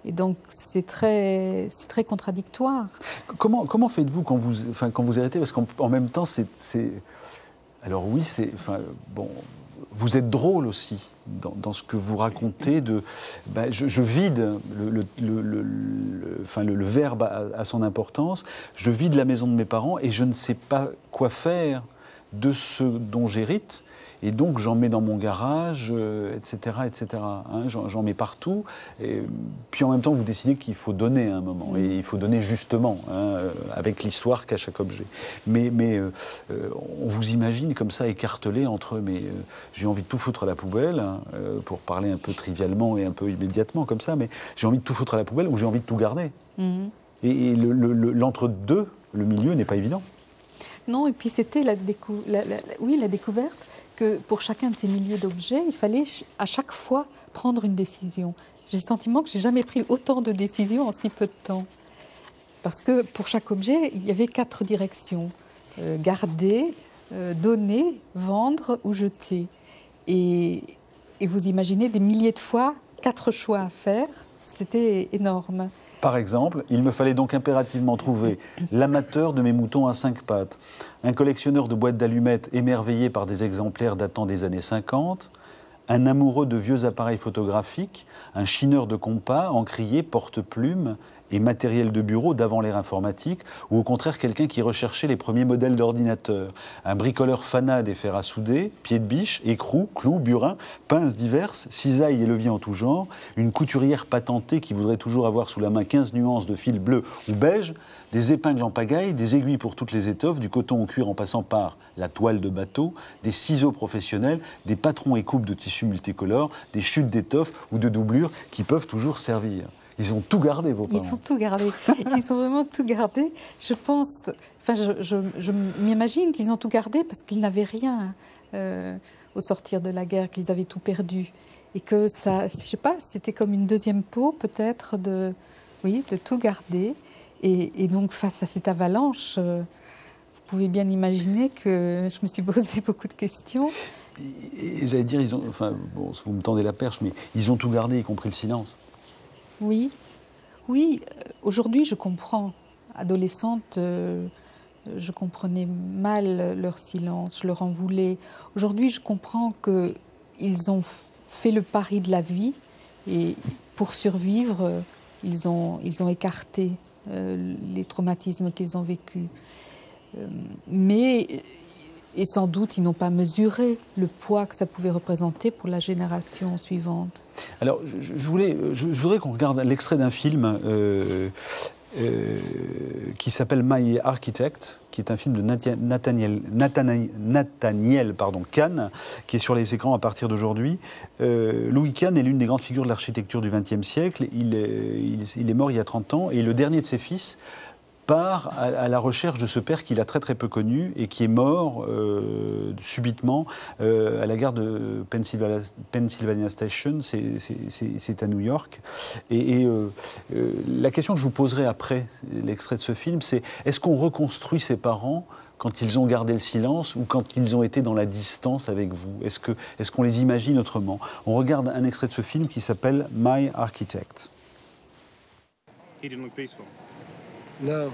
Et donc c'est très contradictoire. Comment faites-vous quand vous arrêtez? Parce qu'en même temps, alors oui, bon, vous êtes drôle aussi dans ce que vous racontez. Je vide le verbe à son importance. Je vide la maison de mes parents et je ne sais pas quoi faire de ce dont j'hérite. Et donc j'en mets dans mon garage, etc., etc. Hein, j'en mets partout. Et puis en même temps, vous décidez qu'il faut donner à un moment. Et il faut donner justement, hein, avec l'histoire qu'a chaque objet. Mais on vous imagine comme ça écartelé entre j'ai envie de tout foutre à la poubelle, hein, pour parler un peu trivialement et un peu immédiatement comme ça, mais j'ai envie de tout foutre à la poubelle ou j'ai envie de tout garder. Et l'entre-deux, le milieu n'est pas évident. Non, et puis c'était la découverte que pour chacun de ces milliers d'objets, il fallait à chaque fois prendre une décision. J'ai le sentiment que je n'ai jamais pris autant de décisions en si peu de temps. Parce que pour chaque objet, il y avait 4 directions. Garder, donner, vendre ou jeter. Et vous imaginez des milliers de fois, 4 choix à faire. C'était énorme. Par exemple, il me fallait donc impérativement trouver l'amateur de mes moutons à 5 pattes, un collectionneur de boîtes d'allumettes émerveillé par des exemplaires datant des années 50, un amoureux de vieux appareils photographiques, un chineur de compas, encrier, porte-plume et matériel de bureau d'avant l'ère informatique, ou au contraire quelqu'un qui recherchait les premiers modèles d'ordinateurs, un bricoleur fanat des fers à souder, pieds de biche, écrous, clous, burins, pinces diverses, cisailles et leviers en tout genre, une couturière patentée qui voudrait toujours avoir sous la main 15 nuances de fil bleu ou beige, des épingles en pagaille, des aiguilles pour toutes les étoffes, du coton au cuir en passant par la toile de bateau, des ciseaux professionnels, des patrons et coupes de tissus multicolores, des chutes d'étoffes ou de doublures qui peuvent toujours servir. Ils ont tout gardé, vos parents. Ils ont tout gardé. Ils ont vraiment tout gardé. Je pense, je m'imagine qu'ils ont tout gardé parce qu'ils n'avaient rien au sortir de la guerre, qu'ils avaient tout perdu. Et que ça, je sais pas, c'était comme une deuxième peau peut-être de tout garder. Et donc face à cette avalanche, vous pouvez bien imaginer que je me suis posé beaucoup de questions. Et j'allais dire, vous me tendez la perche, mais ils ont tout gardé, y compris le silence. Oui, aujourd'hui je comprends. Adolescente, je comprenais mal leur silence, je leur en voulais. Aujourd'hui, je comprends qu'ils ont fait le pari de la vie et pour survivre, ils ont écarté les traumatismes qu'ils ont vécus. Et sans doute, ils n'ont pas mesuré le poids que ça pouvait représenter pour la génération suivante. Alors, je voudrais qu'on regarde l'extrait d'un film qui s'appelle My Architect, qui est un film de Nathaniel Kahn, qui est sur les écrans à partir d'aujourd'hui. Louis Kahn est l'une des grandes figures de l'architecture du XXe siècle. Il est mort il y a 30 ans, et le dernier de ses fils part à la recherche de ce père qu'il a très très peu connu et qui est mort subitement à la gare de Pennsylvania Station, c'est à New York. Et la question que je vous poserai après l'extrait de ce film, c'est est-ce qu'on reconstruit ses parents quand ils ont gardé le silence ou quand ils ont été dans la distance avec vous? Est-ce qu'on les imagine autrement? On regarde un extrait de ce film qui s'appelle My Architect. He didn't look peaceful. No.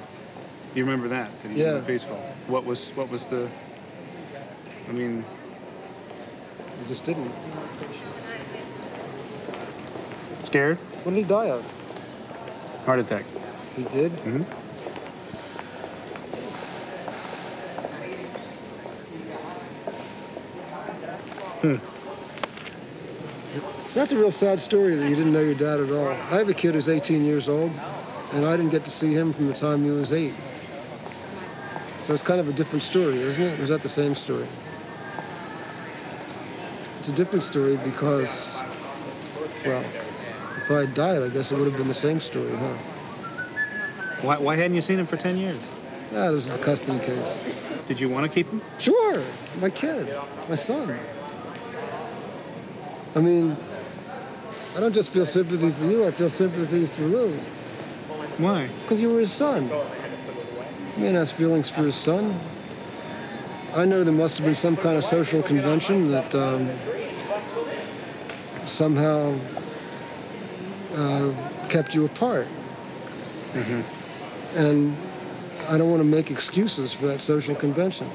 You remember that he didn't look peaceful. What was the? I mean, He just didn't. scared? What did he die of? Heart attack. He did? Mm-hmm. So that's a real sad story that you didn't know your dad at all. I have a kid who's 18 years old, and I didn't get to see him from the time he was 8. So it's kind of a different story, isn't it? Or is that the same story? It's a different story because, well, if I had died, I guess it would have been the same story, huh? Why hadn't you seen him for 10 years? Yeah, there's a custody case. Did you want to keep him? Sure, my kid, my son. I mean, I don't just feel sympathy for you, I feel sympathy for Lou. Why? Because you were his son. He man has feelings for his son. I know there must have been some kind of social convention that somehow kept you apart. And I don't want to make excuses for that social convention.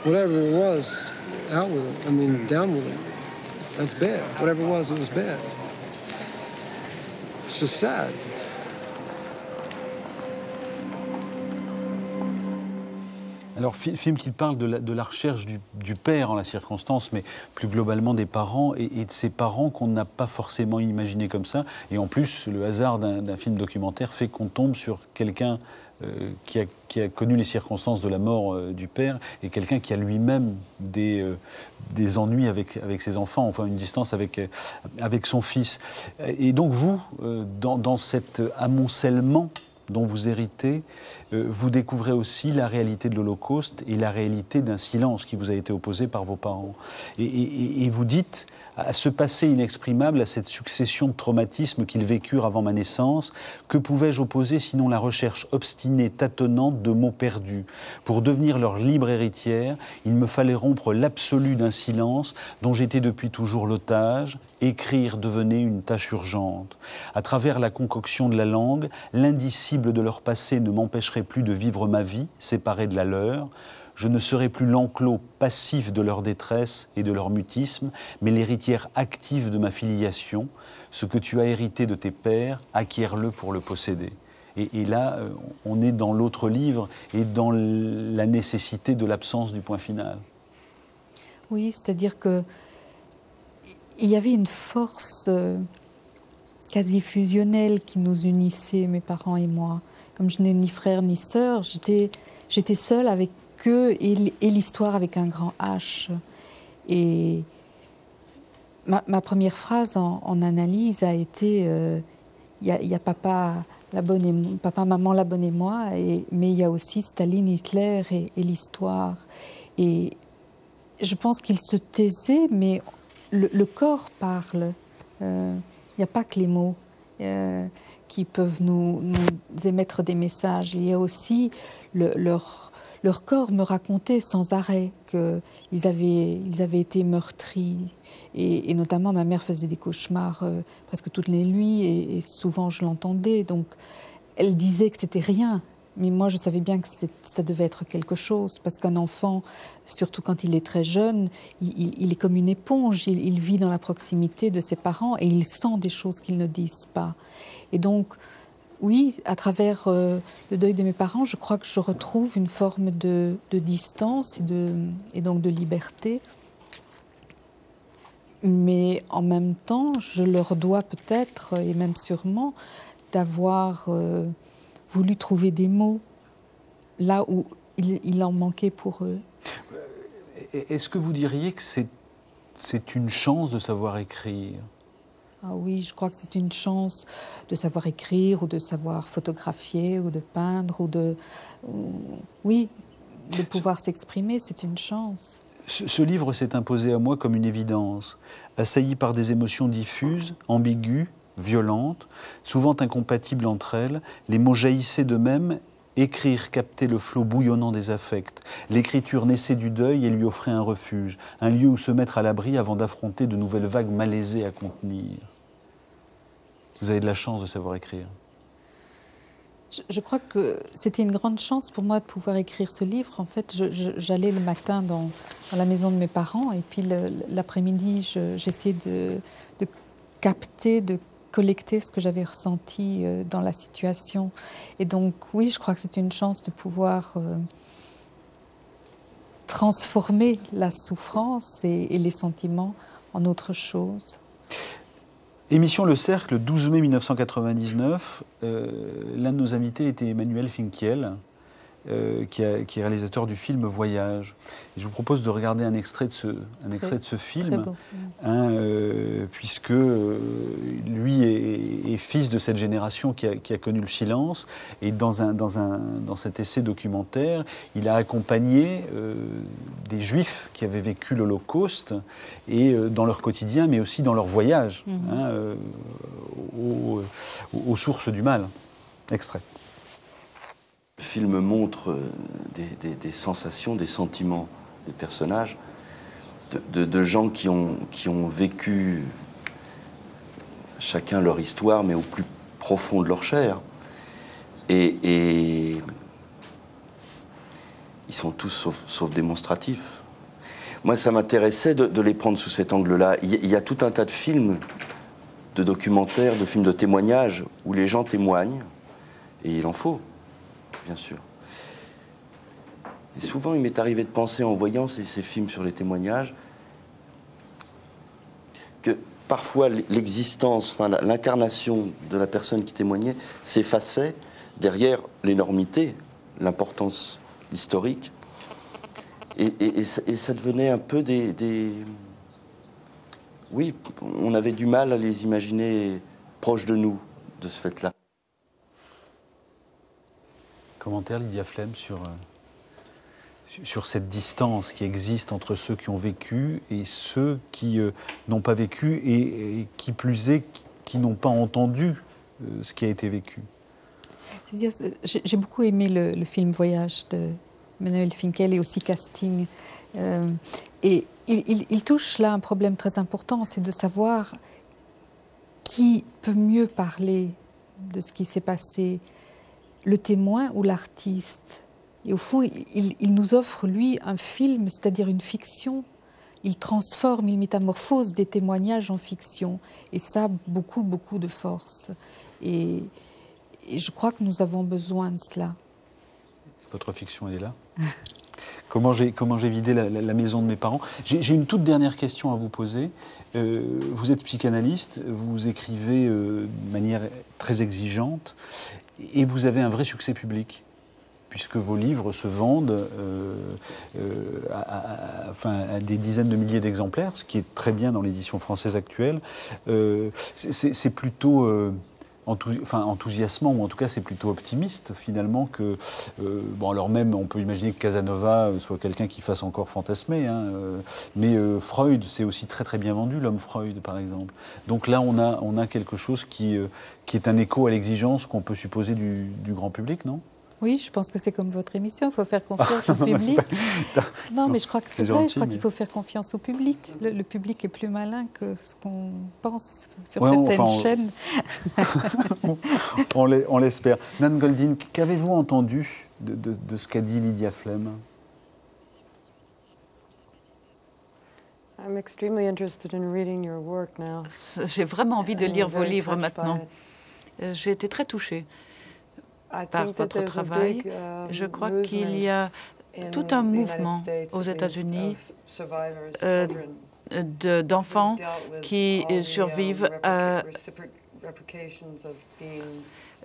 Whatever it was, out with it. I mean, down with it. That's bad. Whatever it was bad. It's just sad. Alors, film qui parle de la recherche du père en la circonstance, mais plus globalement des parents et de ces parents qu'on n'a pas forcément imaginé comme ça. Et en plus, le hasard d'un film documentaire fait qu'on tombe sur quelqu'un qui a connu les circonstances de la mort du père et quelqu'un qui a lui-même des ennuis avec ses enfants, enfin une distance avec son fils. Et donc vous, dans cet amoncellement dont vous héritez, vous découvrez aussi la réalité de l'Holocauste et la réalité d'un silence qui vous a été opposé par vos parents. Et vous dites, à ce passé inexprimable, à cette succession de traumatismes qu'ils vécurent avant ma naissance, que pouvais-je opposer sinon la recherche obstinée, tâtonnante de mots perdus? Pour devenir leur libre héritière, il me fallait rompre l'absolu d'un silence dont j'étais depuis toujours l'otage. Écrire devenait une tâche urgente. À travers la concoction de la langue, l'indicible de leur passé ne m'empêcherait plus de vivre ma vie, séparée de la leur. Je ne serai plus l'enclos passif de leur détresse et de leur mutisme, mais l'héritière active de ma filiation. Ce que tu as hérité de tes pères, acquiers-le pour le posséder. Et là, on est dans l'autre livre et dans la nécessité de l'absence du point final. Oui, c'est-à-dire que il y avait une force quasi fusionnelle qui nous unissait, mes parents et moi. Comme je n'ai ni frère ni sœur, j'étais seule avec eux et l'histoire avec un grand H. Et ma première phrase en analyse a été il y a papa, maman, la bonne et moi, mais il y a aussi Staline, Hitler et l'histoire. Et je pense qu'ils se taisaient, mais le corps parle. Il n'y a pas que les mots qui peuvent nous émettre des messages. Il y a aussi leur corps me racontait sans arrêt qu'ils avaient été meurtris. Et notamment, ma mère faisait des cauchemars presque toutes les nuits et souvent je l'entendais. Donc, elle disait que c'était rien. Mais moi, je savais bien que ça devait être quelque chose, parce qu'un enfant, surtout quand il est très jeune, il est comme une éponge, il vit dans la proximité de ses parents et il sent des choses qu'ils ne disent pas. Et donc, oui, à travers le deuil de mes parents, je crois que je retrouve une forme de distance et donc de liberté. Mais en même temps, je leur dois peut-être, et même sûrement, d'avoir voulu trouver des mots là où il en manquait pour eux. Est-ce que vous diriez que c'est une chance de savoir écrire? Ah oui, je crois que c'est une chance de savoir écrire ou de savoir photographier ou de peindre oui, de pouvoir s'exprimer, c'est une chance. Ce livre s'est imposé à moi comme une évidence, assailli par des émotions diffuses, ambiguës, violentes, souvent incompatibles entre elles. Les mots jaillissaient d'eux-mêmes. Écrire captait le flot bouillonnant des affects. L'écriture naissait du deuil et lui offrait un refuge, un lieu où se mettre à l'abri avant d'affronter de nouvelles vagues malaisées à contenir. Vous avez de la chance de savoir écrire. Je crois que c'était une grande chance pour moi de pouvoir écrire ce livre. En fait, j'allais le matin dans la maison de mes parents et puis l'après-midi, j'essayais de capter, de collecter ce que j'avais ressenti dans la situation. Et donc, oui, je crois que c'est une chance de pouvoir transformer la souffrance et les sentiments en autre chose. Émission Le Cercle, 12 mai 1999. L'un de nos invités était Emmanuel Finkiel, qui est réalisateur du film Voyage. Et je vous propose de regarder un extrait de ce film, puisque lui est fils de cette génération qui a connu le silence. Et dans cet essai documentaire, il a accompagné des Juifs qui avaient vécu l'Holocauste, et dans leur quotidien, mais aussi dans leur voyage aux sources du mal. Extrait. Le film montre des sensations, des sentiments des personnages, de gens qui ont vécu chacun leur histoire, mais au plus profond de leur chair. Et ils sont tous sauf démonstratifs. Moi, ça m'intéressait de les prendre sous cet angle-là. Il y a tout un tas de films, de documentaires, de films de témoignages où les gens témoignent, et il en faut, bien sûr. Et souvent, il m'est arrivé de penser, en voyant ces films sur les témoignages, que parfois l'existence, enfin l'incarnation de la personne qui témoignait s'effaçait derrière l'énormité, l'importance historique, et ça devenait un peu des... Oui, on avait du mal à les imaginer proches de nous, de ce fait-là. Commentaire, Lydia Flem, sur cette distance qui existe entre ceux qui ont vécu et ceux qui n'ont pas vécu et qui plus est, qui n'ont pas entendu ce qui a été vécu. J'ai beaucoup aimé le film Voyage de Manuel Finkel et aussi Casting. Et il touche là un problème très important, c'est de savoir qui peut mieux parler de ce qui s'est passé, le témoin ou l'artiste. Et au fond, il nous offre, lui, un film, c'est-à-dire une fiction. Il transforme, il métamorphose des témoignages en fiction. Et ça a beaucoup, beaucoup de force. Et je crois que nous avons besoin de cela. Votre fiction, elle est là. Comment j'ai vidé la maison de mes parents. J'ai une toute dernière question à vous poser. Vous êtes psychanalyste, vous écrivez de manière très exigeante et vous avez un vrai succès public, puisque vos livres se vendent à des dizaines de milliers d'exemplaires, ce qui est très bien dans l'édition française actuelle. C'est plutôt... enthousiasmant, ou en tout cas c'est plutôt optimiste finalement que... alors même on peut imaginer que Casanova soit quelqu'un qui fasse encore fantasmer, mais Freud, c'est aussi très très bien vendu, l'homme Freud par exemple. Donc là on a quelque chose qui est un écho à l'exigence qu'on peut supposer du grand public, non ? Oui, je pense que c'est comme votre émission, il faut faire confiance au public. Non, mais je crois que c'est vrai, je crois qu'il faut faire confiance au public. Le public est plus malin que ce qu'on pense sur certaines chaînes. On l'espère. Nan Goldin, qu'avez-vous entendu de ce qu'a dit Lydia Flem ? J'ai vraiment envie de lire vos livres maintenant. J'ai été très touchée par votre travail. Je crois qu'il y a tout un mouvement aux États-Unis d'enfants qui survivent à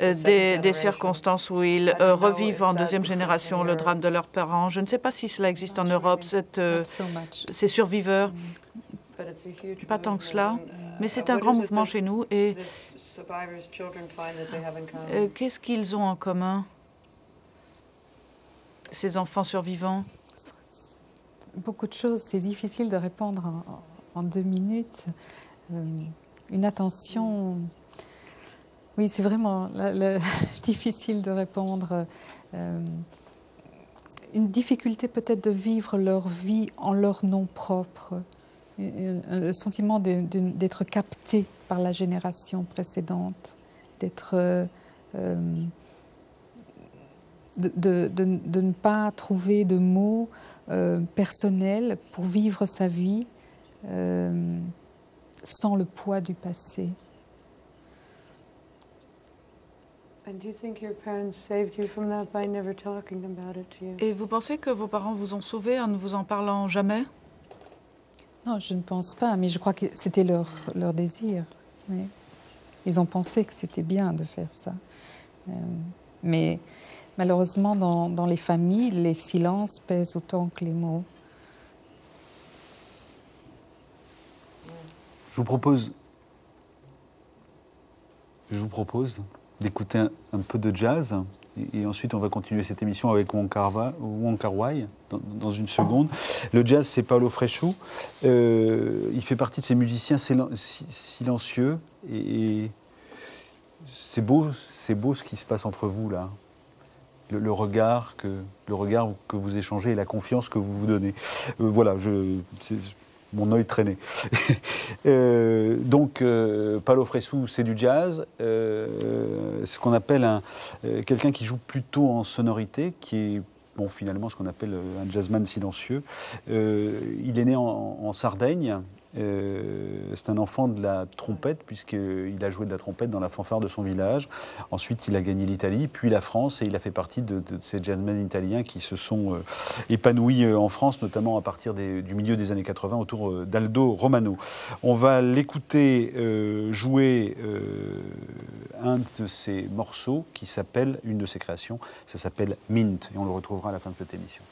des circonstances où ils revivent en deuxième génération le drame de leurs parents. Je ne sais pas si cela existe en Europe, ces surviveurs. Pas tant que cela, mais c'est un grand mouvement chez nous. Et qu'est-ce qu'ils ont en commun, ces enfants survivants? Beaucoup de choses. C'est difficile de répondre en 2 minutes. Une attention... Oui, c'est vraiment difficile de répondre. Une difficulté peut-être de vivre leur vie en leur nom propre. Le sentiment d'être capté par la génération précédente, de ne pas trouver de mots personnels pour vivre sa vie sans le poids du passé. Et vous pensez que vos parents vous ont sauvé en ne vous en parlant jamais? Non, je ne pense pas, mais je crois que c'était leur désir. Oui. Ils ont pensé que c'était bien de faire ça. Mais malheureusement, dans les familles, les silences pèsent autant que les mots. Je vous propose d'écouter un peu de jazz. Et ensuite, on va continuer cette émission avec Wong Kar-wai dans une seconde. Le jazz, c'est Paulo Frechu. Il fait partie de ces musiciens silencieux. Et c'est beau ce qui se passe entre vous, là. Le regard que vous échangez et la confiance que vous vous donnez. Voilà, mon œil traînait. Donc, Paolo Fresu, c'est du jazz, ce qu'on appelle quelqu'un qui joue plutôt en sonorité, qui est finalement ce qu'on appelle un jazzman silencieux. Il est né en Sardaigne. C'est un enfant de la trompette, puisqu'il a joué de la trompette dans la fanfare de son village. Ensuite, il a gagné l'Italie, puis la France, et il a fait partie de ces jazzmen italiens qui se sont épanouis en France, notamment à partir du milieu des années 80, autour d'Aldo Romano. On va l'écouter jouer un de ses morceaux qui s'appelle, une de ses créations, ça s'appelle Mint, et on le retrouvera à la fin de cette émission.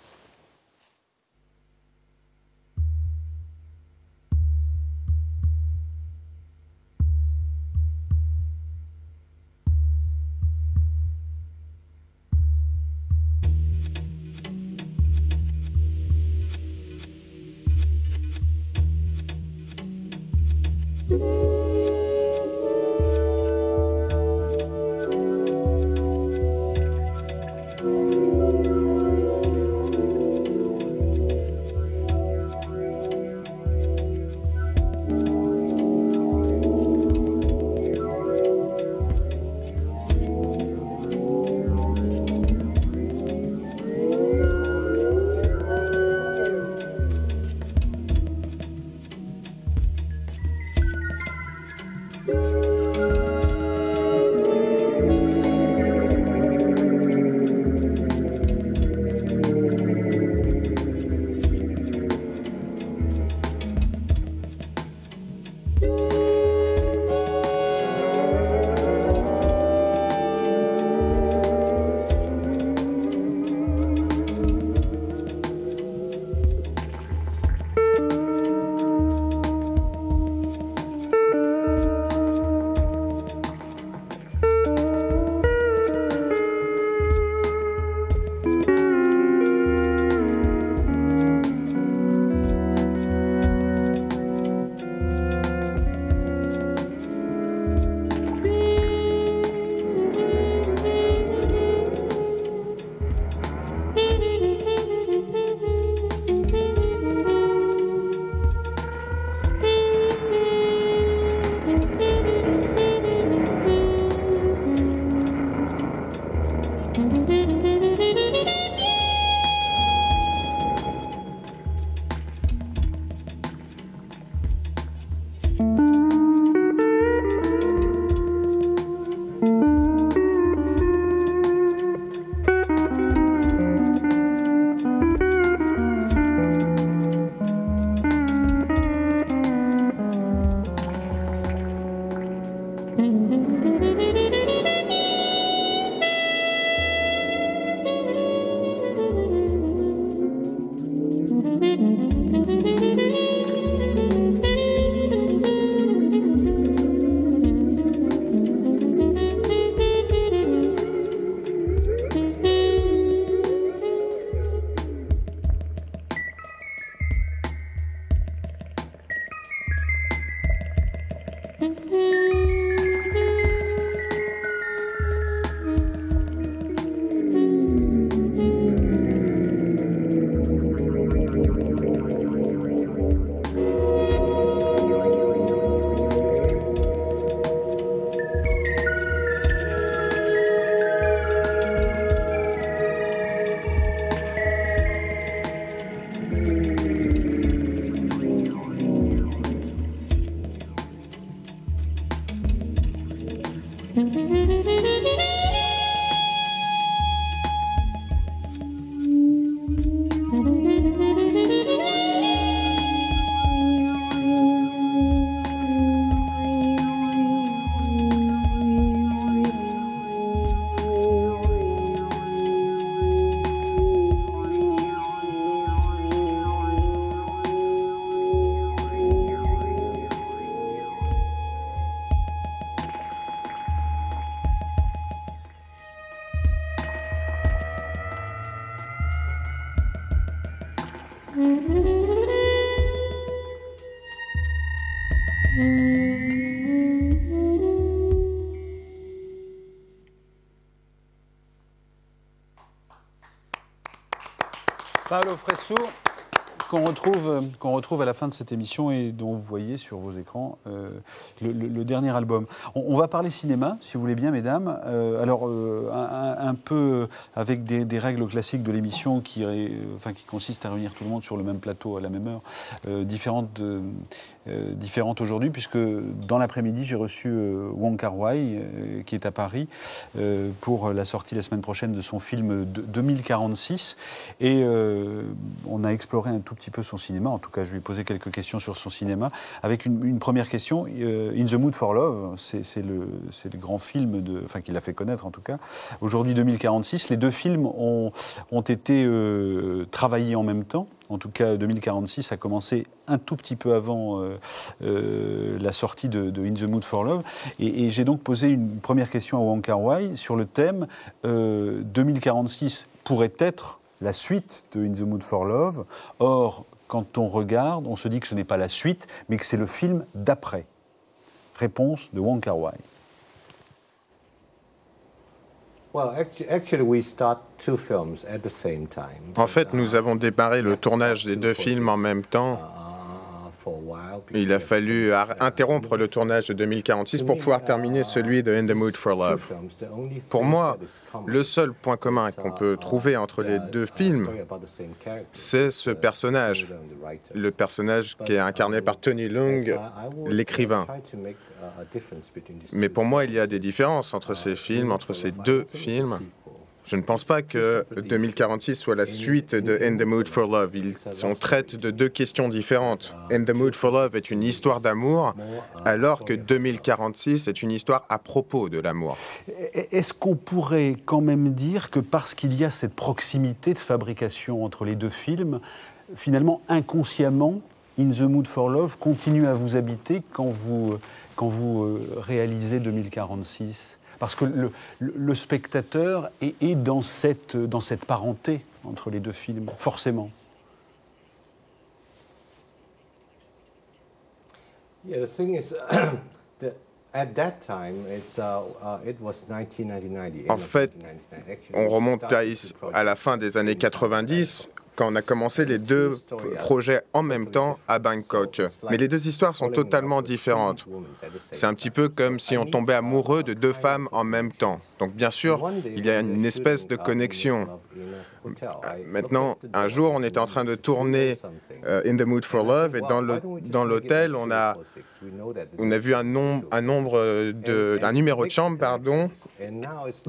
Paolo Fresu, qu'on retrouve à la fin de cette émission et dont vous voyez sur vos écrans le dernier album. On va parler cinéma, si vous voulez bien, mesdames. Alors, un peu avec des règles classiques de l'émission qui consistent à réunir tout le monde sur le même plateau à la même heure, différentes aujourd'hui, puisque dans l'après-midi, j'ai reçu Wong Kar-wai, qui est à Paris, pour la sortie la semaine prochaine de son film 2046. Et on a exploré un tout petit peu son cinéma. En tout cas, je lui ai posé quelques questions sur son cinéma. Avec une première question, In the Mood for Love, c'est le grand film qu'il a fait connaître en tout cas. Aujourd'hui, 2046, les deux films ont été travaillés en même temps. En tout cas, 2046 a commencé un tout petit peu avant la sortie de In the Mood for Love. Et j'ai donc posé une première question à Wong Kar-wai sur le thème 2046 pourrait être la suite de In the Mood for Love. Or, quand on regarde, on se dit que ce n'est pas la suite, mais que c'est le film d'après. Réponse de Wong Kar-wai. En fait, nous avons démarré le tournage des deux films en même temps. Il a fallu interrompre le tournage de 2046 pour pouvoir terminer celui de In the Mood for Love. Pour moi, le seul point commun qu'on peut trouver entre les deux films, c'est ce personnage. Le personnage qui est incarné par Tony Leung, l'écrivain. Mais pour moi, il y a des différences entre ces films, entre ces deux films. Je ne pense pas que 2046 soit la suite de In the Mood for Love. On traite de deux questions différentes. In the Mood for Love est une histoire d'amour, alors que 2046 est une histoire à propos de l'amour. Est-ce qu'on pourrait quand même dire que parce qu'il y a cette proximité de fabrication entre les deux films, finalement, inconsciemment, In the Mood for Love continue à vous habiter quand vous réalisez 2046 ? Parce que le spectateur est dans cette parenté entre les deux films, forcément. En fait, on remonte à la fin des années 90, quand on a commencé les deux projets en même temps à Bangkok. Mais les deux histoires sont totalement différentes. C'est un petit peu comme si on tombait amoureux de deux femmes en même temps. Donc bien sûr, il y a une espèce de connexion. Maintenant, un jour, on était en train de tourner In the Mood for Love et dans l'hôtel, on a vu un numéro de chambre,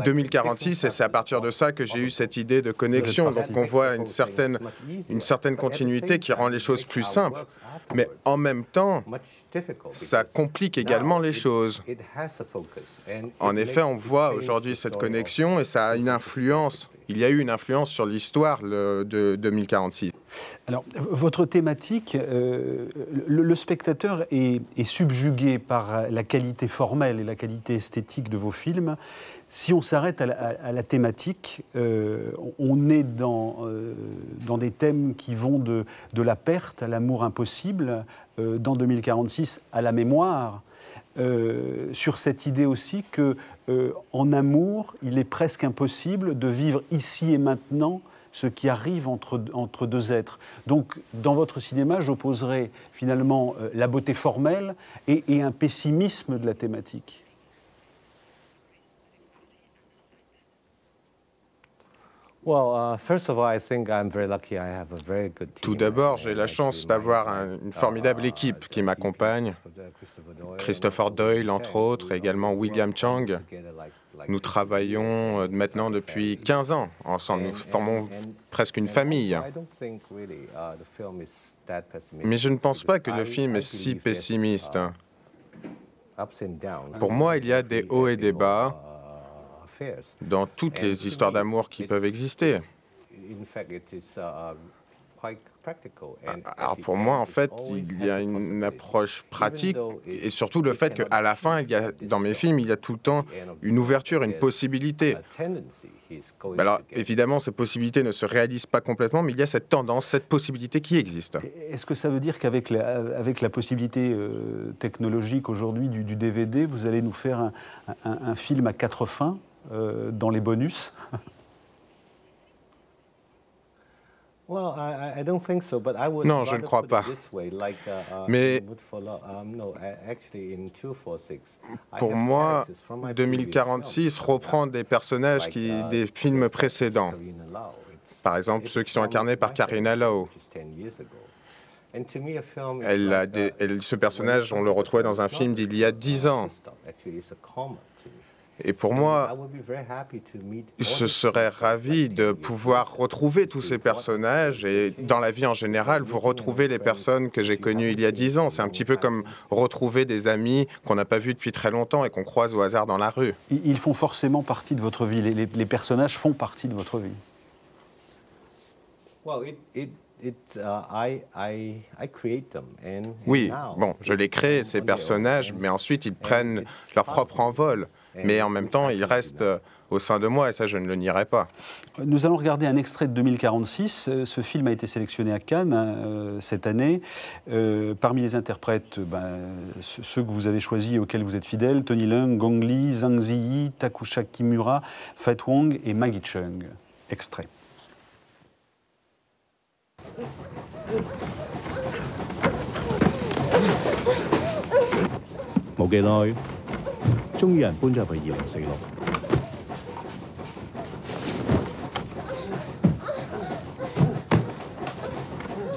2046, et c'est à partir de ça que j'ai eu cette idée de connexion. Donc on voit une certaine continuité qui rend les choses plus simples. Mais en même temps, ça complique également les choses. En effet, on voit aujourd'hui cette connexion et ça a une influence. Il y a eu une influence sur l'histoire de 2046. Alors, votre thématique, le spectateur est subjugué par la qualité formelle et la qualité esthétique de vos films. Si on s'arrête à la thématique, on est dans des thèmes qui vont de la perte à l'amour impossible, dans 2046 à la mémoire, sur cette idée aussi que en amour, il est presque impossible de vivre ici et maintenant ce qui arrive entre deux êtres. Donc, dans votre cinéma, j'opposerais finalement la beauté formelle et un pessimisme de la thématique. Tout d'abord, j'ai la chance d'avoir une formidable équipe qui m'accompagne. Christopher Doyle, entre autres, et également William Chang. Nous travaillons maintenant depuis 15 ans ensemble. Nous formons presque une famille. Mais je ne pense pas que le film est si pessimiste. Pour moi, il y a des hauts et des bas dans toutes les histoires d'amour qui peuvent exister. Alors pour moi, en fait, il y a une approche pratique et surtout le fait qu'à la fin, dans mes films, il y a tout le temps une ouverture, une possibilité. Alors évidemment, ces possibilités ne se réalisent pas complètement, mais il y a cette tendance, cette possibilité qui existe. Est-ce que ça veut dire qu'avec la possibilité technologique aujourd'hui du DVD, vous allez nous faire un film à 4 fins dans les bonus? Non, je ne crois pas. Mais pour moi, 2046 reprend des personnages des films précédents. Par exemple, ceux qui sont incarnés par Carina Lowe. Ce personnage, on le retrouvait dans un film d'il y a 10 ans. Et pour moi, je serais ravi de pouvoir retrouver tous ces personnages et dans la vie en général, vous retrouvez les personnes que j'ai connues il y a 10 ans. C'est un petit peu comme retrouver des amis qu'on n'a pas vus depuis très longtemps et qu'on croise au hasard dans la rue. Ils font forcément partie de votre vie, les personnages font partie de votre vie. Oui, bon, je les crée, ces personnages, mais ensuite ils prennent leur propre envol. Mais en même temps, ils restent au sein de moi, et ça, je ne le nierai pas. Nous allons regarder un extrait de 2046. Ce film a été sélectionné à Cannes cette année. Parmi les interprètes, ceux que vous avez choisis, auxquels vous êtes fidèles, Tony Leung, Gong Li, Zhang Ziyi, Takusha Kimura, Fat Wong et Maggie Cheung. Extrait. 冇幾耐，終於有人搬咗入去2046。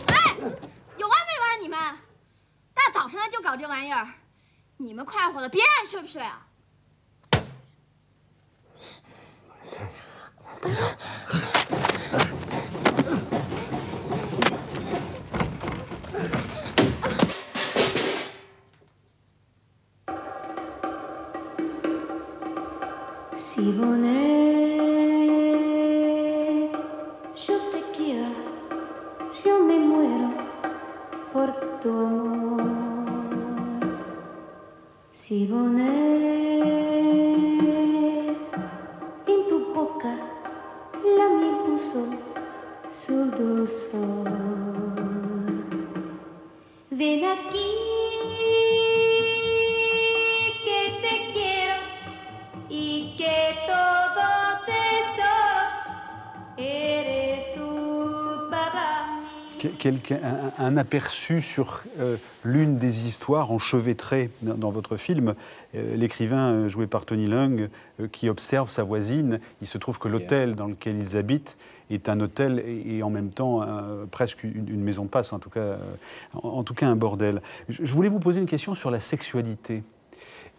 哎，有完没完你们？大早上的就搞这玩意儿，你们快活了，别人睡不睡啊？ Si Bonet, yo te quiero, yo me muero por tu amor. Si Bonet, en tu boca la miel puso su dulzor. Ven aquí. Un aperçu sur l'une des histoires enchevêtrées dans votre film. L'écrivain joué par Tony Leung qui observe sa voisine. Il se trouve que l'hôtel dans lequel ils habitent est un hôtel et en même temps presque une maison de passe, en tout cas un bordel. Je voulais vous poser une question sur la sexualité.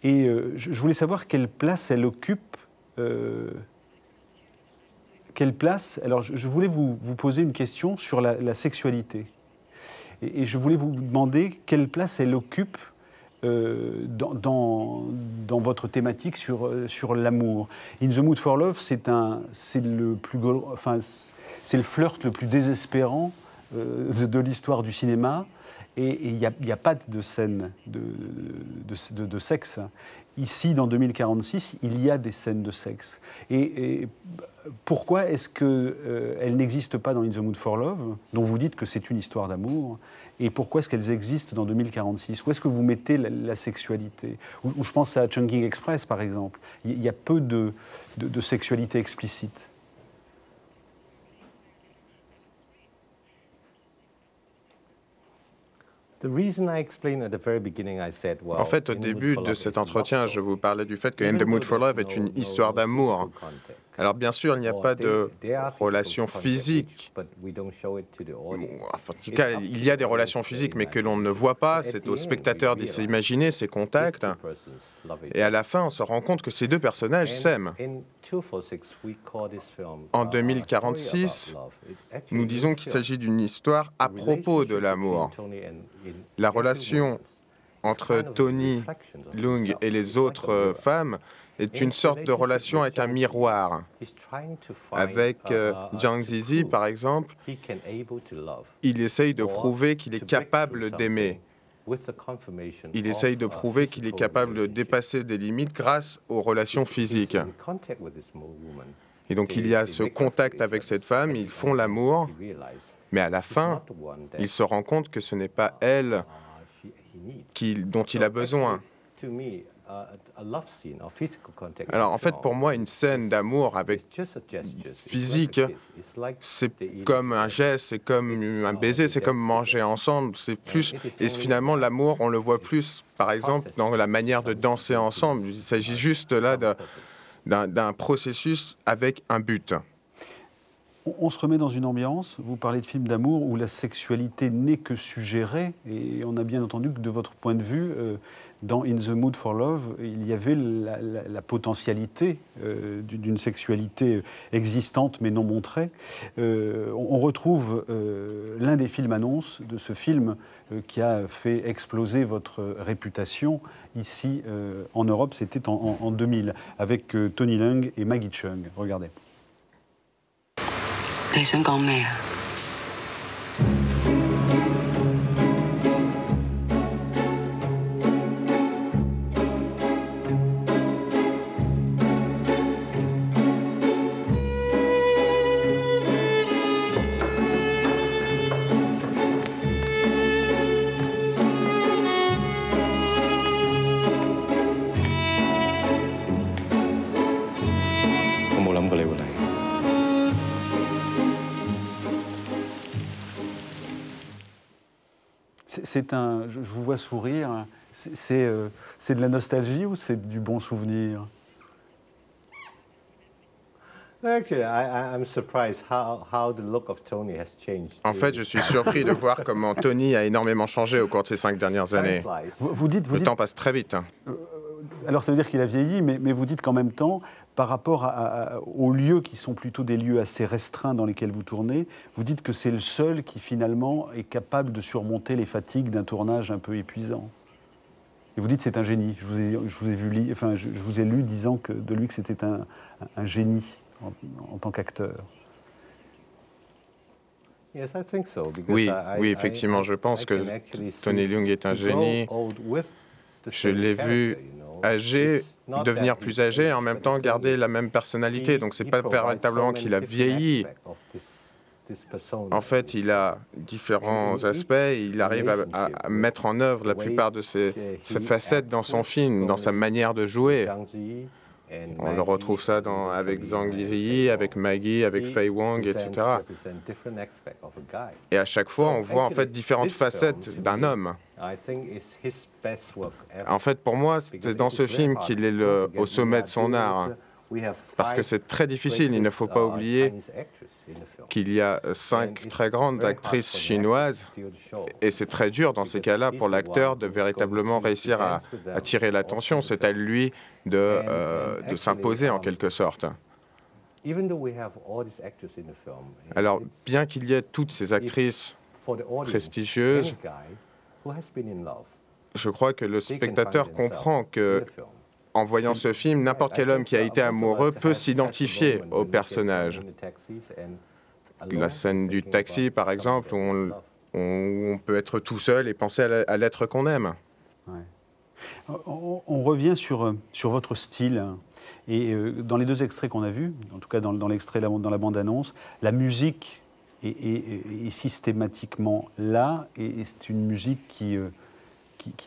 Et je voulais savoir quelle place elle occupe. Quelle place? Alors, je voulais vous poser une question sur la sexualité. Et je voulais vous demander quelle place elle occupe dans votre thématique sur l'amour. In the Mood for Love, c'est le flirt le plus désespérant de l'histoire du cinéma. Et il n'y a pas de scène de sexe. Ici, dans 2046, il y a des scènes de sexe. Et pourquoi est-ce qu'elles n'existent pas dans In the Mood for Love, dont vous dites que c'est une histoire d'amour, et pourquoi est-ce qu'elles existent dans 2046? Où est-ce que vous mettez la sexualité? Ou je pense à Chungking Express, par exemple. Il y a peu de sexualité explicite. En fait, au début de cet entretien, je vous parlais du fait que In the Mood for Love est une histoire d'amour. Alors bien sûr, il n'y a pas de relation physique. En tout cas, il y a des relations physiques, mais que l'on ne voit pas. C'est au spectateur d'y s'imaginer ces contacts. Et à la fin, on se rend compte que ces deux personnages s'aiment. En 2046, nous disons qu'il s'agit d'une histoire à propos de l'amour. La relation entre Tony Leung et les autres femmes est une sorte de relation avec un miroir. Avec Zhang Ziyi, par exemple, il essaye de prouver qu'il est capable d'aimer. Il essaye de prouver qu'il est capable de dépasser des limites grâce aux relations physiques. Et donc il y a ce contact avec cette femme, ils font l'amour, mais à la fin, il se rend compte que ce n'est pas elle dont il a besoin. Alors en fait, pour moi, une scène d'amour avec physique, c'est comme un geste, c'est comme un baiser, c'est comme manger ensemble, c'est plus... Et finalement, l'amour, on le voit plus, par exemple, dans la manière de danser ensemble. Il s'agit juste là d'un processus avec un but. On se remet dans une ambiance, vous parlez de films d'amour où la sexualité n'est que suggérée, et on a bien entendu que de votre point de vue, dans In the Mood for Love, il y avait la potentialité d'une sexualité existante mais non montrée. On retrouve l'un des films annonces de ce film qui a fait exploser votre réputation ici en Europe, c'était en 2000, avec Tony Leung et Maggie Cheung. Regardez. 你想講咩啊？我冇諗過你會嚟。 je vous vois sourire, c'est de la nostalgie ou c'est du bon souvenir? En fait, je suis surpris de voir comment Tony a énormément changé au cours de ces 5 dernières années. Le temps passe très vite. Alors ça veut dire qu'il a vieilli, mais vous dites qu'en même temps, par rapport aux lieux qui sont plutôt des lieux assez restreints dans lesquels vous tournez, vous dites que c'est le seul qui finalement est capable de surmonter les fatigues d'un tournage un peu épuisant. Et vous dites que c'est un génie. Je vous ai lu disant de lui que c'était un génie en tant qu'acteur. Oui, effectivement, je pense que Tony Leung est un génie. Je l'ai vu âgé, devenir plus âgé et en même temps garder la même personnalité. Donc c'est pas véritablement qu'il a vieilli. En fait, il a différents aspects et il arrive à mettre en œuvre la plupart de ces facettes dans son film, dans sa manière de jouer. On le retrouve ça avec Zhang Ziyi, avec Maggie, avec Fei Wong, etc. Et à chaque fois, on voit en fait différentes facettes d'un homme. En fait, pour moi, c'est dans ce film qu'il est au sommet de son art. Parce que c'est très difficile. Il ne faut pas oublier qu'il y a 5 très grandes actrices chinoises. Et c'est très dur dans ces cas-là pour l'acteur de véritablement réussir à attirer l'attention. C'est à lui de s'imposer en quelque sorte. Alors, bien qu'il y ait toutes ces actrices prestigieuses, je crois que le spectateur comprend que, en voyant ce film, n'importe quel homme qui a été amoureux peut s'identifier au personnage. La scène du taxi, par exemple, où on peut être tout seul et penser à l'être qu'on aime. Ouais. On revient sur votre style. Et dans les 2 extraits qu'on a vus, en tout cas dans l'extrait, dans la bande-annonce, la musique est systématiquement là, et c'est une musique qui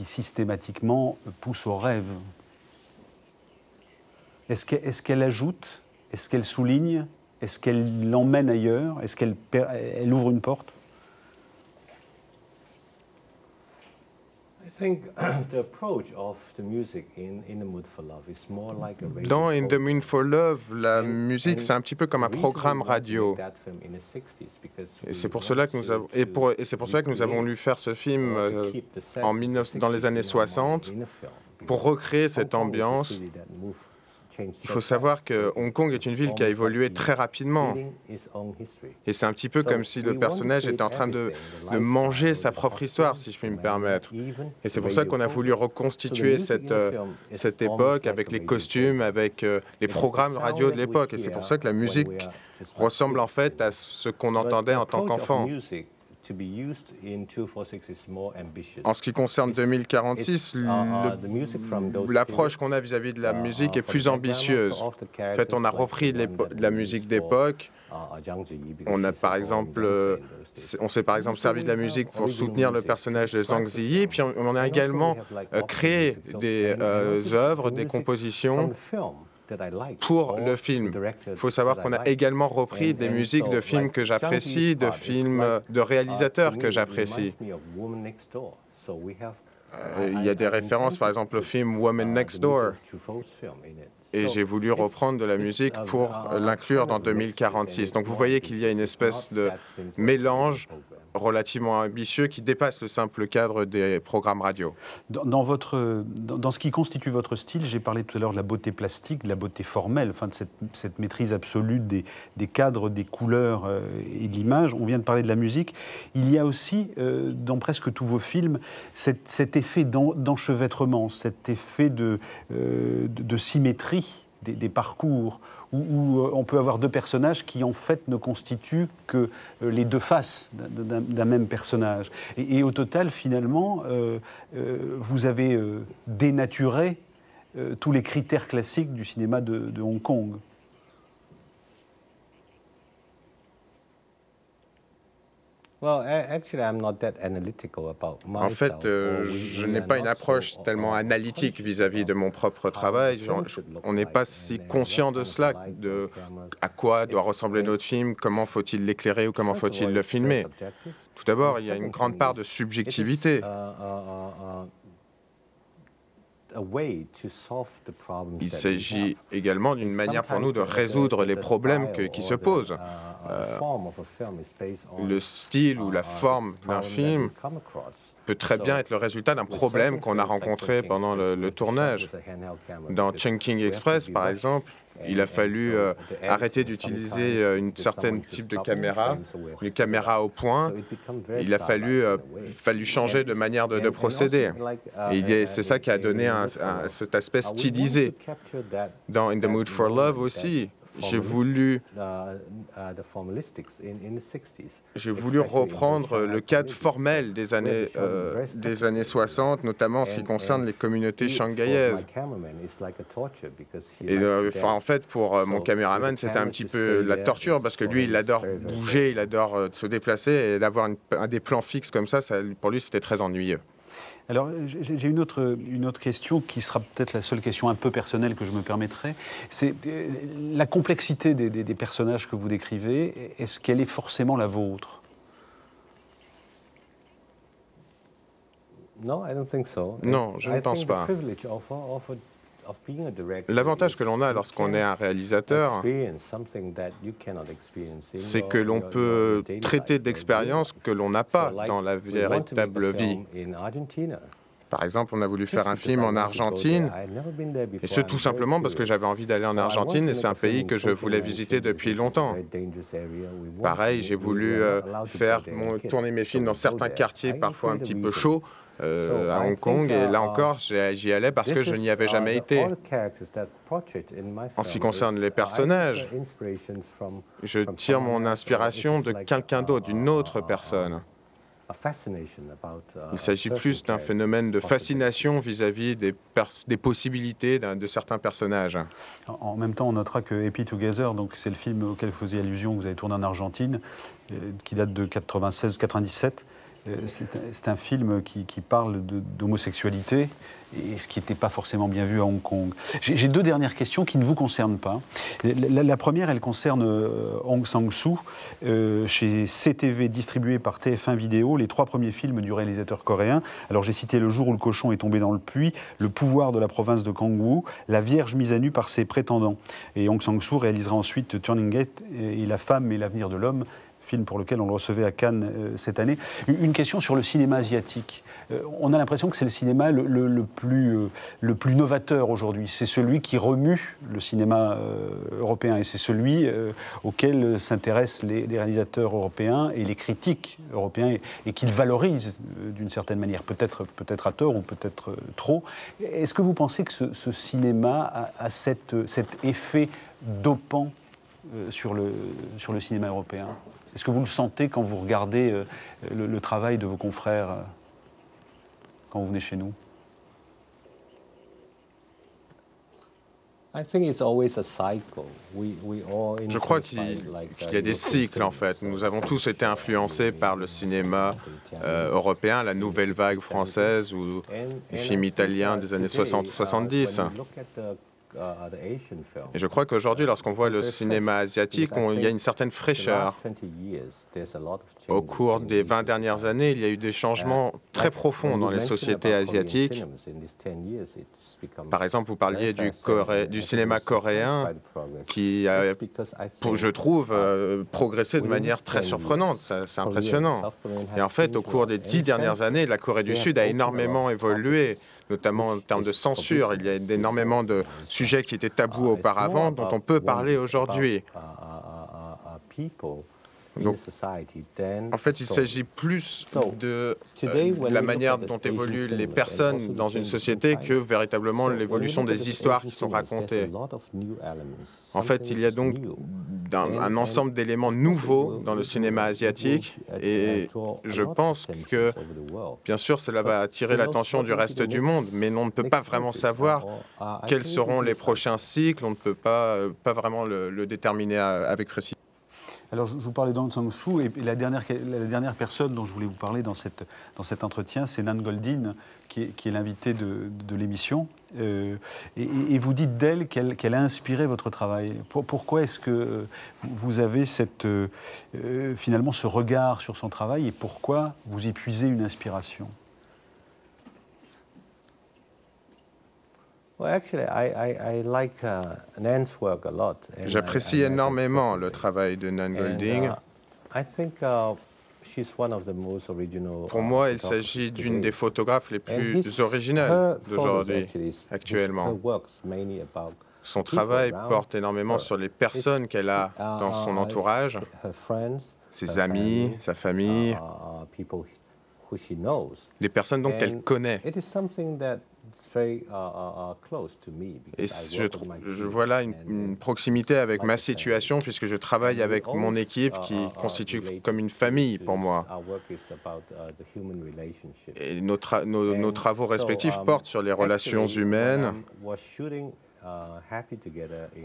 systématiquement pousse au rêve. Est-ce qu'elle ajoute? Est-ce qu'elle souligne? Est-ce qu'elle l'emmène ailleurs? Est-ce qu'elle ouvre une porte? Dans In the Mood for Love, la musique, c'est un petit peu comme un programme radio. Et c'est pour cela que nous avons, c'est pour cela que nous avons voulu faire ce film dans les années 60, pour recréer cette ambiance. Il faut savoir que Hong Kong est une ville qui a évolué très rapidement. Et c'est un petit peu comme si le personnage était en train de manger sa propre histoire, si je puis me permettre. Et c'est pour ça qu'on a voulu reconstituer cette époque avec les costumes, avec les programmes radio de l'époque. Et c'est pour ça que la musique ressemble en fait à ce qu'on entendait en tant qu'enfant. En ce qui concerne 2046, l'approche qu'on a vis-à-vis de la musique est plus ambitieuse. En fait, on a repris de la musique d'époque. On a par exemple, on s'est par exemple servi de la musique pour soutenir le personnage de Zhang Ziyi, puis on a également créé des œuvres, des compositions pour le film. Il faut savoir qu'on a également repris des musiques de films que j'apprécie, de films de réalisateurs que j'apprécie. Il y a des références, par exemple, au film Woman Next Door. Et j'ai voulu reprendre de la musique pour l'inclure dans 2046. Donc vous voyez qu'il y a une espèce de mélange relativement ambitieux qui dépasse le simple cadre des programmes radio. Dans ce qui constitue votre style, j'ai parlé tout à l'heure de la beauté plastique, de la beauté formelle, enfin de cette maîtrise absolue des cadres, des couleurs et de l'image. On vient de parler de la musique. Il y a aussi, dans presque tous vos films, cet effet d'enchevêtrement, cet effet de symétrie des parcours, où on peut avoir deux personnages qui, en fait, ne constituent que les deux faces d'un même personnage. Et au total, finalement, vous avez dénaturé tous les critères classiques du cinéma de Hong Kong. En fait, je n'ai pas une approche tellement analytique vis-à-vis de mon propre travail. On n'est pas si conscient de cela, de à quoi doit ressembler notre film, comment faut-il l'éclairer ou comment faut-il le filmer. Tout d'abord, il y a une grande part de subjectivité. Il s'agit également d'une manière pour nous de résoudre les problèmes qui se posent. Le style ou la forme d'un film peut très bien être le résultat d'un problème qu'on a rencontré pendant le tournage. Dans Chungking Express, par exemple, il a fallu arrêter d'utiliser une certaine type de caméra, une caméra au point. Il a fallu changer de manière de procéder. Et c'est ça qui a donné cet aspect stylisé. Dans In the Mood for Love aussi, j'ai voulu reprendre le cadre formel des années 60, notamment en ce qui concerne les communautés shanghaïaises. Et en fait, pour mon caméraman, c'était un petit peu la torture, parce que lui, il adore bouger, il adore se déplacer, et d'avoir des plans fixes comme ça, pour lui, c'était très ennuyeux. Alors, j'ai une autre question qui sera peut-être la seule question un peu personnelle que je me permettrai. C'est la complexité des personnages que vous décrivez. Est-ce qu'elle est forcément la vôtre? Non, je ne pense pas. L'avantage que l'on a lorsqu'on est un réalisateur, c'est que l'on peut traiter d'expériences que l'on n'a pas dans la véritable vie. Par exemple, on a voulu faire un film en Argentine, et ce tout simplement parce que j'avais envie d'aller en Argentine, et c'est un pays que je voulais visiter depuis longtemps. Pareil, j'ai voulu tourner mes films dans certains quartiers parfois un petit peu chauds, à Hong Kong, et là encore, j'y allais parce que je n'y avais jamais été. En ce qui concerne les personnages, je tire mon inspiration de quelqu'un d'autre, d'une autre personne. Il s'agit plus d'un phénomène de fascination vis-à-vis des possibilités de certains personnages. En même temps, on notera que Happy Together, donc c'est le film auquel vous faisiez allusion, que vous avez tourné en Argentine, qui date de 96-97. C'est un film qui parle d'homosexualité, et ce qui n'était pas forcément bien vu à Hong Kong. J'ai deux dernières questions qui ne vous concernent pas. La première, elle concerne Hong Sang-soo, chez CTV, distribué par TF1 Vidéo, les 3 premiers films du réalisateur coréen. Alors j'ai cité Le jour où le cochon est tombé dans le puits, Le pouvoir de la province de Kangwoo, La Vierge mise à nu par ses prétendants. Et Hong Sang-soo réalisera ensuite Turning Gate et La femme et l'avenir de l'homme, film pour lequel on le recevait à Cannes cette année. Une question sur le cinéma asiatique. On a l'impression que c'est le cinéma le plus novateur aujourd'hui. C'est celui qui remue le cinéma européen, et c'est celui auquel s'intéressent les réalisateurs européens et les critiques européens, et qu'ils valorisent d'une certaine manière, peut-être à tort ou peut-être trop. Est-ce que vous pensez que ce cinéma a cet effet dopant sur le cinéma européen? Est-ce que vous le sentez quand vous regardez le travail de vos confrères quand vous venez chez nous? Je crois qu'il y a des cycles, en fait. Nous avons tous été influencés par le cinéma européen, la nouvelle vague française ou les films italiens des années 60 ou 70. Et je crois qu'aujourd'hui, lorsqu'on voit le cinéma asiatique, il y a une certaine fraîcheur. Au cours des 20 dernières années, il y a eu des changements très profonds dans les sociétés asiatiques. Par exemple, vous parliez du cinéma coréen qui a, je trouve, progressé de manière très surprenante. C'est impressionnant. Et en fait, au cours des 10 dernières années, la Corée du Sud a énormément évolué, notamment en termes de censure. Il y a énormément de sujets qui étaient tabous auparavant, dont on peut parler aujourd'hui. Donc, en fait, il s'agit plus de la manière dont évoluent les personnes dans une société que véritablement l'évolution des histoires qui sont racontées. En fait, il y a donc un ensemble d'éléments nouveaux dans le cinéma asiatique et je pense que, bien sûr, cela va attirer l'attention du reste du monde, mais on ne peut pas vraiment savoir quels seront les prochains cycles, on ne peut pas vraiment le déterminer avec précision. Alors, je vous parlais d'Aung San Suu, et la dernière personne dont je voulais vous parler dans cet entretien, c'est Nan Goldin, qui est l'invitée de l'émission. Et vous dites d'elle qu'elle a inspiré votre travail. Pourquoi est-ce que vous avez finalement ce regard sur son travail, et pourquoi vous y puisez une inspiration? J'apprécie énormément le travail de Nan Goldin. Pour moi, il s'agit d'une des photographes les plus originales d'aujourd'hui, actuellement. Son travail porte énormément sur les personnes qu'elle a dans son entourage, ses amis, sa famille, les personnes donc qu'elle connaît. Et je vois là une proximité avec ma situation, puisque je travaille avec mon équipe qui constitue comme une famille pour moi. Et nos travaux respectifs portent sur les relations humaines.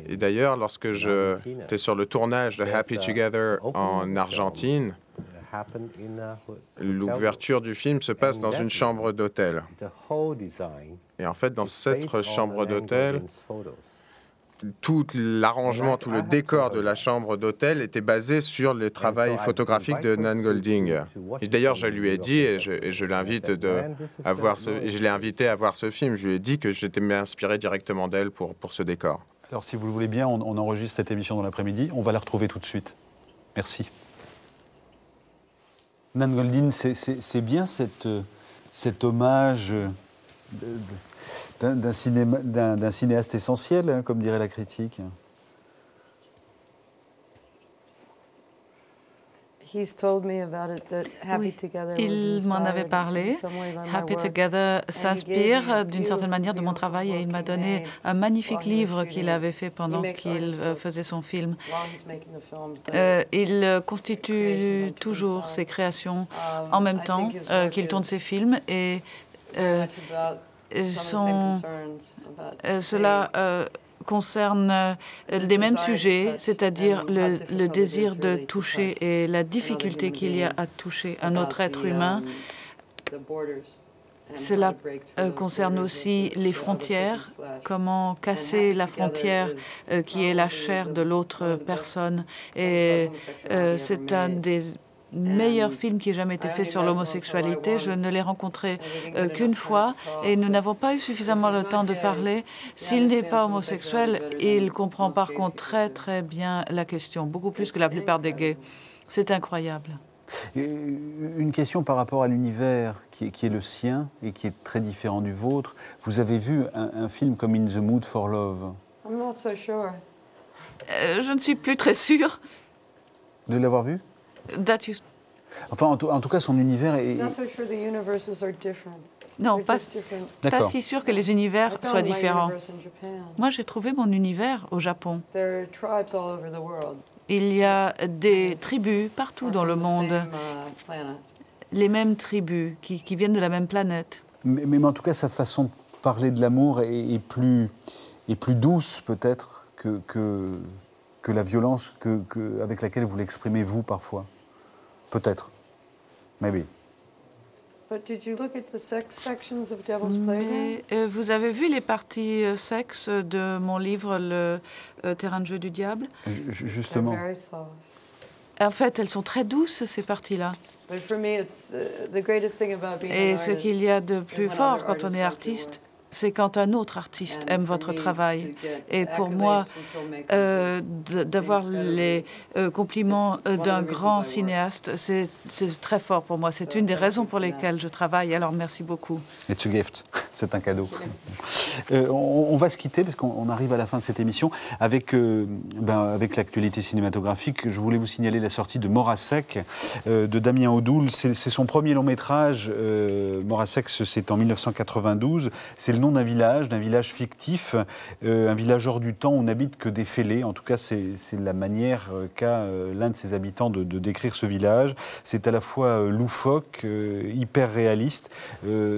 Et d'ailleurs, lorsque j'étais sur le tournage de Happy Together en Argentine, l'ouverture du film se passe dans une chambre d'hôtel. Et en fait, dans cette chambre d'hôtel, tout l'arrangement, tout le décor de la chambre d'hôtel était basé sur le travail photographique de Nan Goldin. Et d'ailleurs, je lui ai dit, et je l'invite je l'ai invité à voir ce film, je lui ai dit que j'étais inspiré directement d'elle pour ce décor. Alors, si vous le voulez bien, on enregistre cette émission dans l'après-midi. On va la retrouver tout de suite. Merci. Nan Goldin, c'est bien cet hommage d'un cinéaste essentiel, hein, comme dirait la critique. Oui, il m'en avait parlé. Happy Together s'inspire d'une certaine manière de mon travail et il m'a donné un magnifique livre qu'il avait fait pendant qu'il faisait son film. Il constitue toujours ses créations en même temps qu'il tourne ses films et cela concerne les mêmes sujets, c'est-à-dire le désir de toucher et la difficulté qu'il y a à toucher un autre être humain. Cela concerne aussi les frontières, comment casser la frontière qui est la chair de l'autre personne. Et c'est un des meilleur film qui ait jamais été fait sur l'homosexualité. Je ne l'ai rencontré qu'une fois et nous n'avons pas eu suffisamment le temps de parler. S'il n'est pas homosexuel, il comprend par contre très très bien la question, beaucoup plus que la plupart des gays. C'est incroyable. Une question par rapport à l'univers qui est le sien et qui est très différent du vôtre. Vous avez vu un film comme In the Mood for Love? Je ne suis plus très sûre. De l'avoir vu? Enfin, en tout cas, son univers est... Non, pas si sûr que les univers soient différents. Moi, j'ai trouvé mon univers au Japon. Il y a des tribus partout dans le monde, les mêmes tribus qui viennent de la même planète. Mais en tout cas, sa façon de parler de l'amour est plus douce peut-être que la violence avec laquelle vous l'exprimez vous parfois. Peut-être. Maybe. Mais vous avez vu les parties sexes de mon livre, Le terrain de jeu du diable? Justement. En fait, elles sont très douces, ces parties-là. Et ce qu'il y a de plus fort quand on est artiste, c'est quand un autre artiste aime votre travail. Et pour moi, d'avoir les compliments d'un grand cinéaste, c'est très fort pour moi. C'est une des raisons pour lesquelles je travaille. Alors, merci beaucoup. It's a gift. C'est un cadeau. On va se quitter parce qu'on arrive à la fin de cette émission avec l'actualité cinématographique. Je voulais vous signaler la sortie de Morasec de Damien Odoul. C'est son premier long métrage. Morasec, c'est en 1992. C'est le nom d'un village fictif, un village hors du temps où n'habitent que des fêlés. En tout cas, c'est la manière qu'a l'un de ses habitants de décrire ce village. C'est à la fois loufoque, hyper réaliste.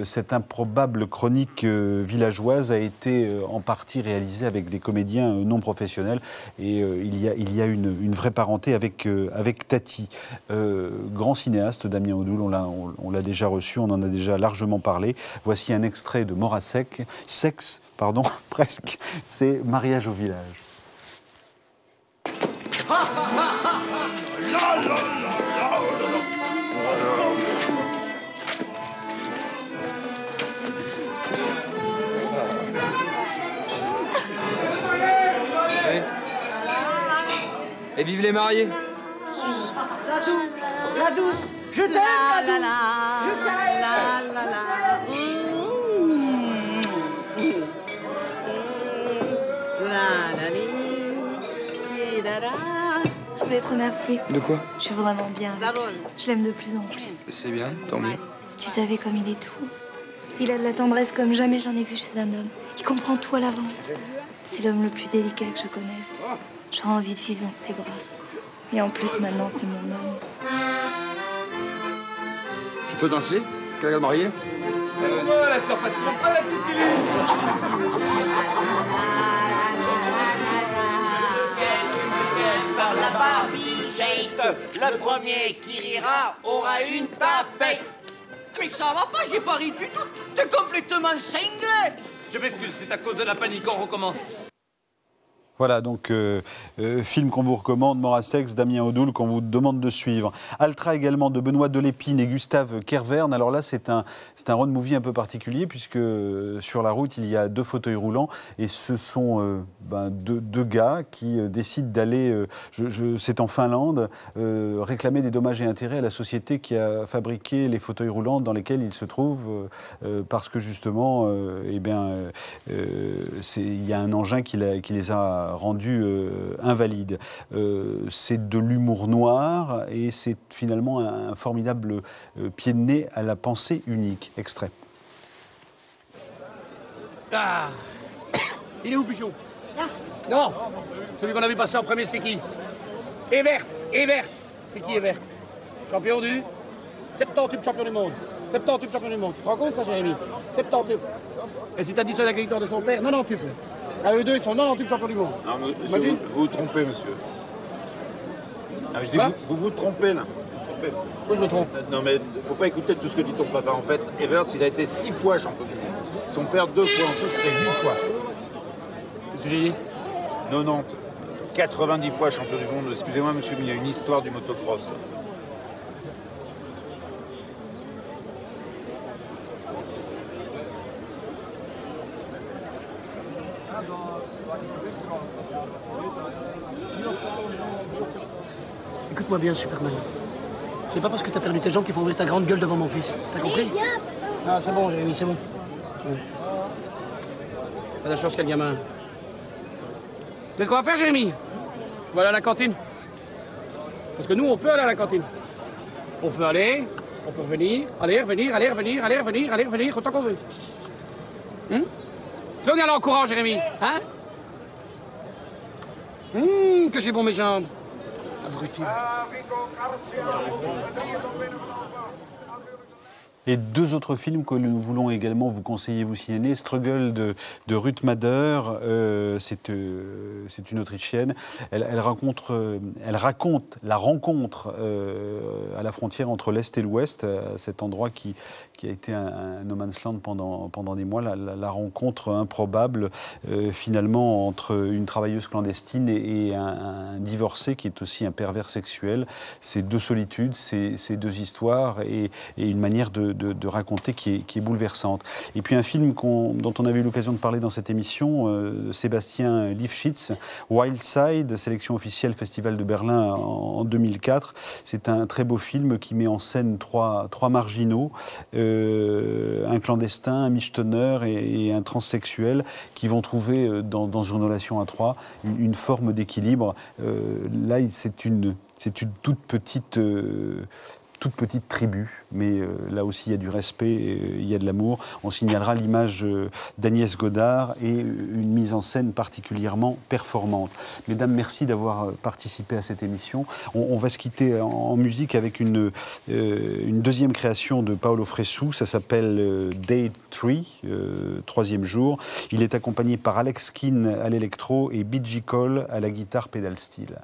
Cette improbable chronique villageoise a été en partie réalisée avec des comédiens non professionnels et il y a une vraie parenté avec Tati. Grand cinéaste, Damien Odoul, on l'a déjà reçu, on en a déjà largement parlé. Voici un extrait de Morasec. Presque, c'est Mariage au village. Et vive les mariés. La douce, je t'aime, la douce, je t'aime. Je voulais te remercier. De quoi? Je suis vraiment bien avec lui. Je l'aime de plus en plus. C'est bien, tant mieux. Si tu savais comme il est tout. Il a de la tendresse comme jamais j'en ai vu chez un homme. Il comprend tout à l'avance. C'est l'homme le plus délicat que je connaisse. J'aurais envie de vivre dans ses bras. Et en plus, maintenant, c'est mon homme. Je peux danser? Quelqu'un de marié? La sœur pas de trompe, pas la petite Par la Barbie Jake, le premier qui rira aura une tapette. Mais ça va pas, j'ai pas ri du tout. T'es complètement cinglé. Je m'excuse, c'est à cause de la panique, on recommence. Voilà, donc film qu'on vous recommande, Morasec, Damien Odoul, qu'on vous demande de suivre. Altra également de Benoît Delépine et Gustave Kervern. Alors là, c'est un road movie un peu particulier puisque sur la route, il y a 2 fauteuils roulants et ce sont deux gars qui décident d'aller, c'est en Finlande, réclamer des dommages et intérêts à la société qui a fabriqué les fauteuils roulants dans lesquels ils se trouvent parce que justement, il y a un engin qui les a rendus invalides. C'est de l'humour noir et c'est finalement un formidable pied de nez à la pensée unique. Extrait. Ah. Il est où, Pichon? Là. Non. Celui qu'on a vu passer en premier, c'était qui? Evert. C'est qui, Evert? Champion du 70 champion du monde. 70 champion du monde. Tu te rends compte, ça, Jérémy? 70. Et si tu additionnes la victoire de son père, 90. À eux deux, ils sont 98 champions du monde. Non, monsieur, vous vous trompez, monsieur. Ah, je dis, vous vous trompez, là. Où je me trompe? Non, mais faut pas écouter tout ce que dit ton papa. En fait, Evert, il a été 6 fois champion du monde. Son père, 2 fois. En tout, c'était 8 fois. Qu'est-ce que j'ai dit? 90. 90 fois champion du monde. Excusez-moi, monsieur, mais il y a une histoire du motocross. Écoute-moi bien, Superman. C'est pas parce que t'as perdu tes jambes qu'il faut ouvrir ta grande gueule devant mon fils. T'as compris? Ah, c'est bon, Jérémy, c'est bon. Pas de la chance, quel gamin. Tu sais ce qu'on va faire, Jérémy? On va aller à la cantine. Parce que nous, on peut aller à la cantine. On peut aller, on peut revenir, aller, revenir, autant qu'on veut. Tu veux qu'on y aller en courant, Jérémy? Hein? Que j'ai bon mes jambes. abruti. Et deux autres films que nous voulons également vous conseiller, vous signaler. Struggle de Ruth Mader, c'est une Autrichienne. Elle raconte la rencontre à la frontière entre l'Est et l'Ouest, cet endroit qui a été un no man's land pendant des mois, la rencontre improbable finalement entre une travailleuse clandestine et un divorcé qui est aussi un pervers sexuel. C'est deux solitudes, c'est deux histoires et une manière de raconter qui est bouleversante. Et puis un film dont on avait eu l'occasion de parler dans cette émission, Sébastien Lifshitz, Wild Side, sélection officielle Festival de Berlin en 2004. C'est un très beau film qui met en scène trois marginaux, un clandestin, un michetonner et un transsexuel qui vont trouver dans une relation à trois une forme d'équilibre. Là, c'est une toute petite tribu, mais là aussi il y a du respect, il y a de l'amour. On signalera l'image d'Agnès Godard et une mise en scène particulièrement performante. Mesdames, merci d'avoir participé à cette émission. On va se quitter en musique avec une deuxième création de Paolo Fresu, ça s'appelle Day 3, troisième jour. Il est accompagné par Alex Keane à l'électro et B.G. Cole à la guitare pedal steel.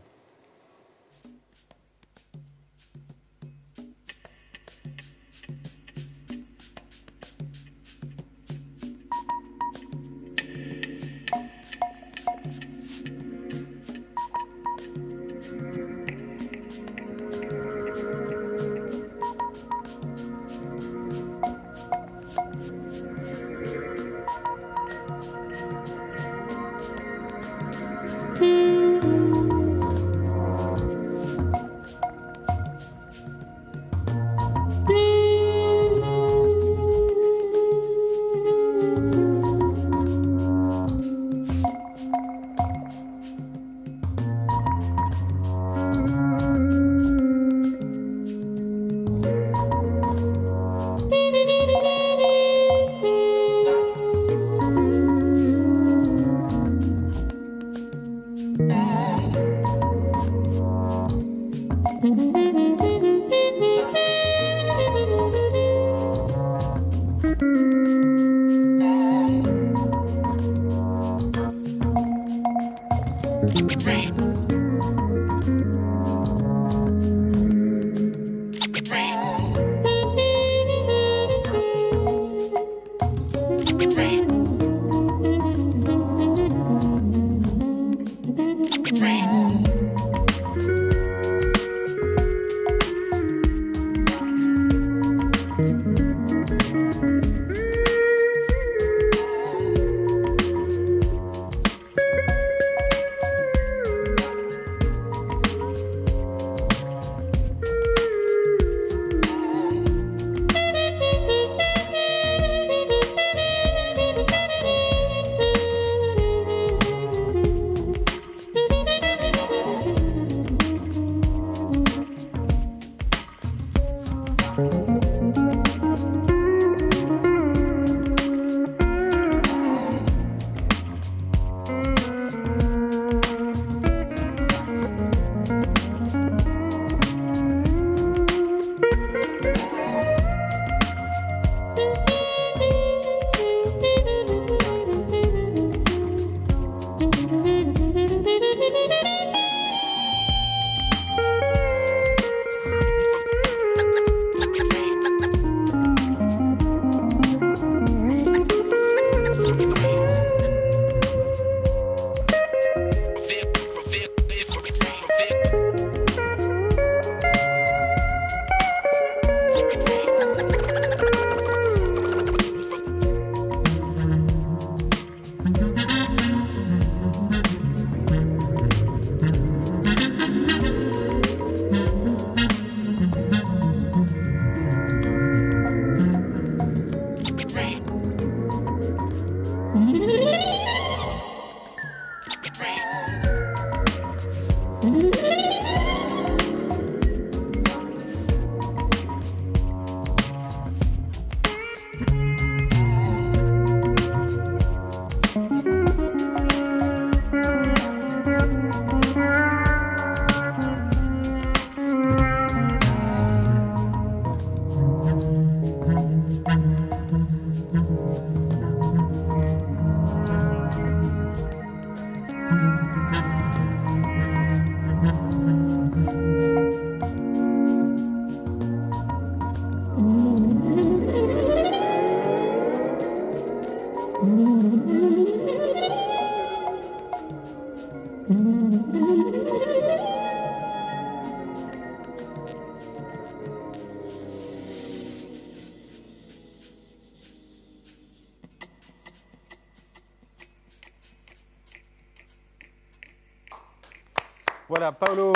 Voilà, Paolo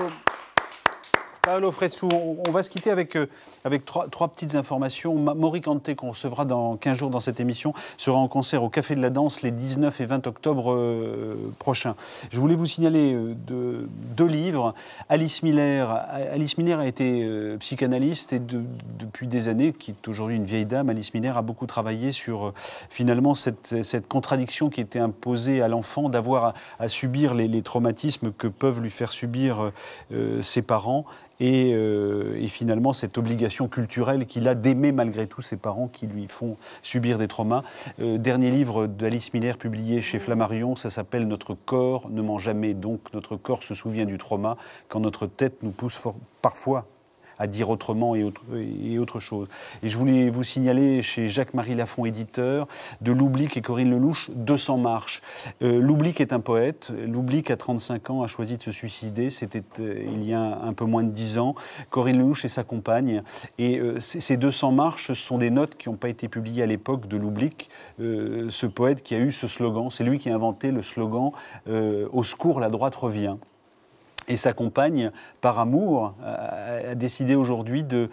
Fresu, on va se quitter avec trois petites informations. Maury Kanté, qu'on recevra dans 15 jours dans cette émission, sera en concert au Café de la Danse les 19 et 20 octobre prochains. Je voulais vous signaler deux livres. Alice Miller a été psychanalyste et depuis des années, qui est aujourd'hui une vieille dame, Alice Miller a beaucoup travaillé sur finalement cette contradiction qui était imposée à l'enfant d'avoir à subir les traumatismes que peuvent lui faire subir ses parents. Et finalement, cette obligation culturelle qu'il a d'aimer malgré tout ses parents qui lui font subir des traumas. Dernier livre d'Alice Miller publié chez Flammarion, ça s'appelle « Notre corps ne ment jamais ». Donc notre corps se souvient du trauma quand notre tête nous pousse parfois à dire autrement et autre chose. Et je voulais vous signaler chez Jacques-Marie Lafont, éditeur, de Loublic et Corinne Lelouch, 200 marches. Loublic est un poète. Loublic, à 35 ans, a choisi de se suicider. C'était il y a un peu moins de 10 ans. Corinne Lelouch est sa compagne. Et ces 200 marches, ce sont des notes qui n'ont pas été publiées à l'époque de Loublic. Ce poète qui a eu ce slogan, c'est lui qui a inventé le slogan « Au secours, la droite revient ». Et sa compagne, par amour, a décidé aujourd'hui de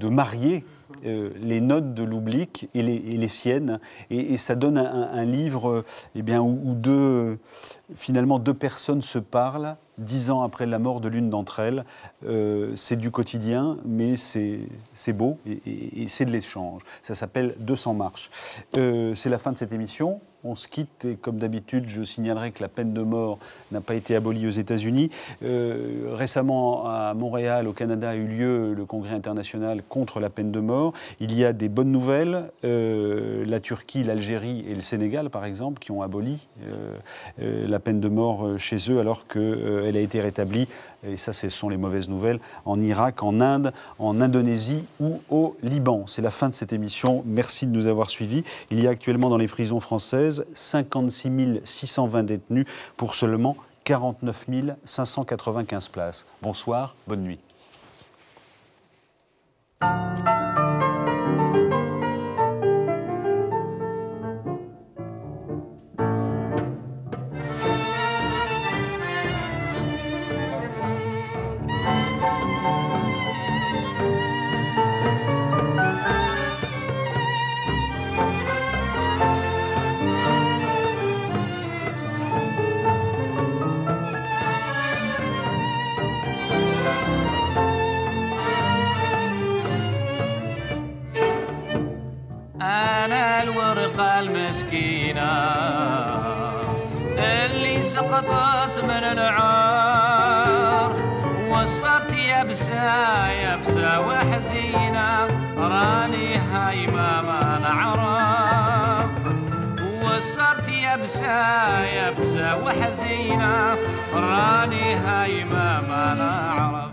marier les notes de Loublic et les siennes. Et ça donne un livre où finalement deux personnes se parlent 10 ans après la mort de l'une d'entre elles. C'est du quotidien, mais c'est beau et c'est de l'échange. Ça s'appelle 200 marches. C'est la fin de cette émission. On se quitte et comme d'habitude, je signalerai que la peine de mort n'a pas été abolie aux États-Unis. Récemment, à Montréal, au Canada, a eu lieu le congrès international contre la peine de mort. Il y a des bonnes nouvelles. La Turquie, l'Algérie et le Sénégal, par exemple, qui ont aboli la peine de mort chez eux alors qu'elle a été rétablie. Et ça, ce sont les mauvaises nouvelles, en Irak, en Inde, en Indonésie ou au Liban. C'est la fin de cette émission. Merci de nous avoir suivis. Il y a actuellement dans les prisons françaises 56 620 détenus pour seulement 49 595 places. Bonsoir, bonne nuit. المسكينة اللي سقطت من العار وصرت يابسة وحزينة راني هايمة ما نعرف وصرت يابسة وحزينة راني هايمة ما نعرف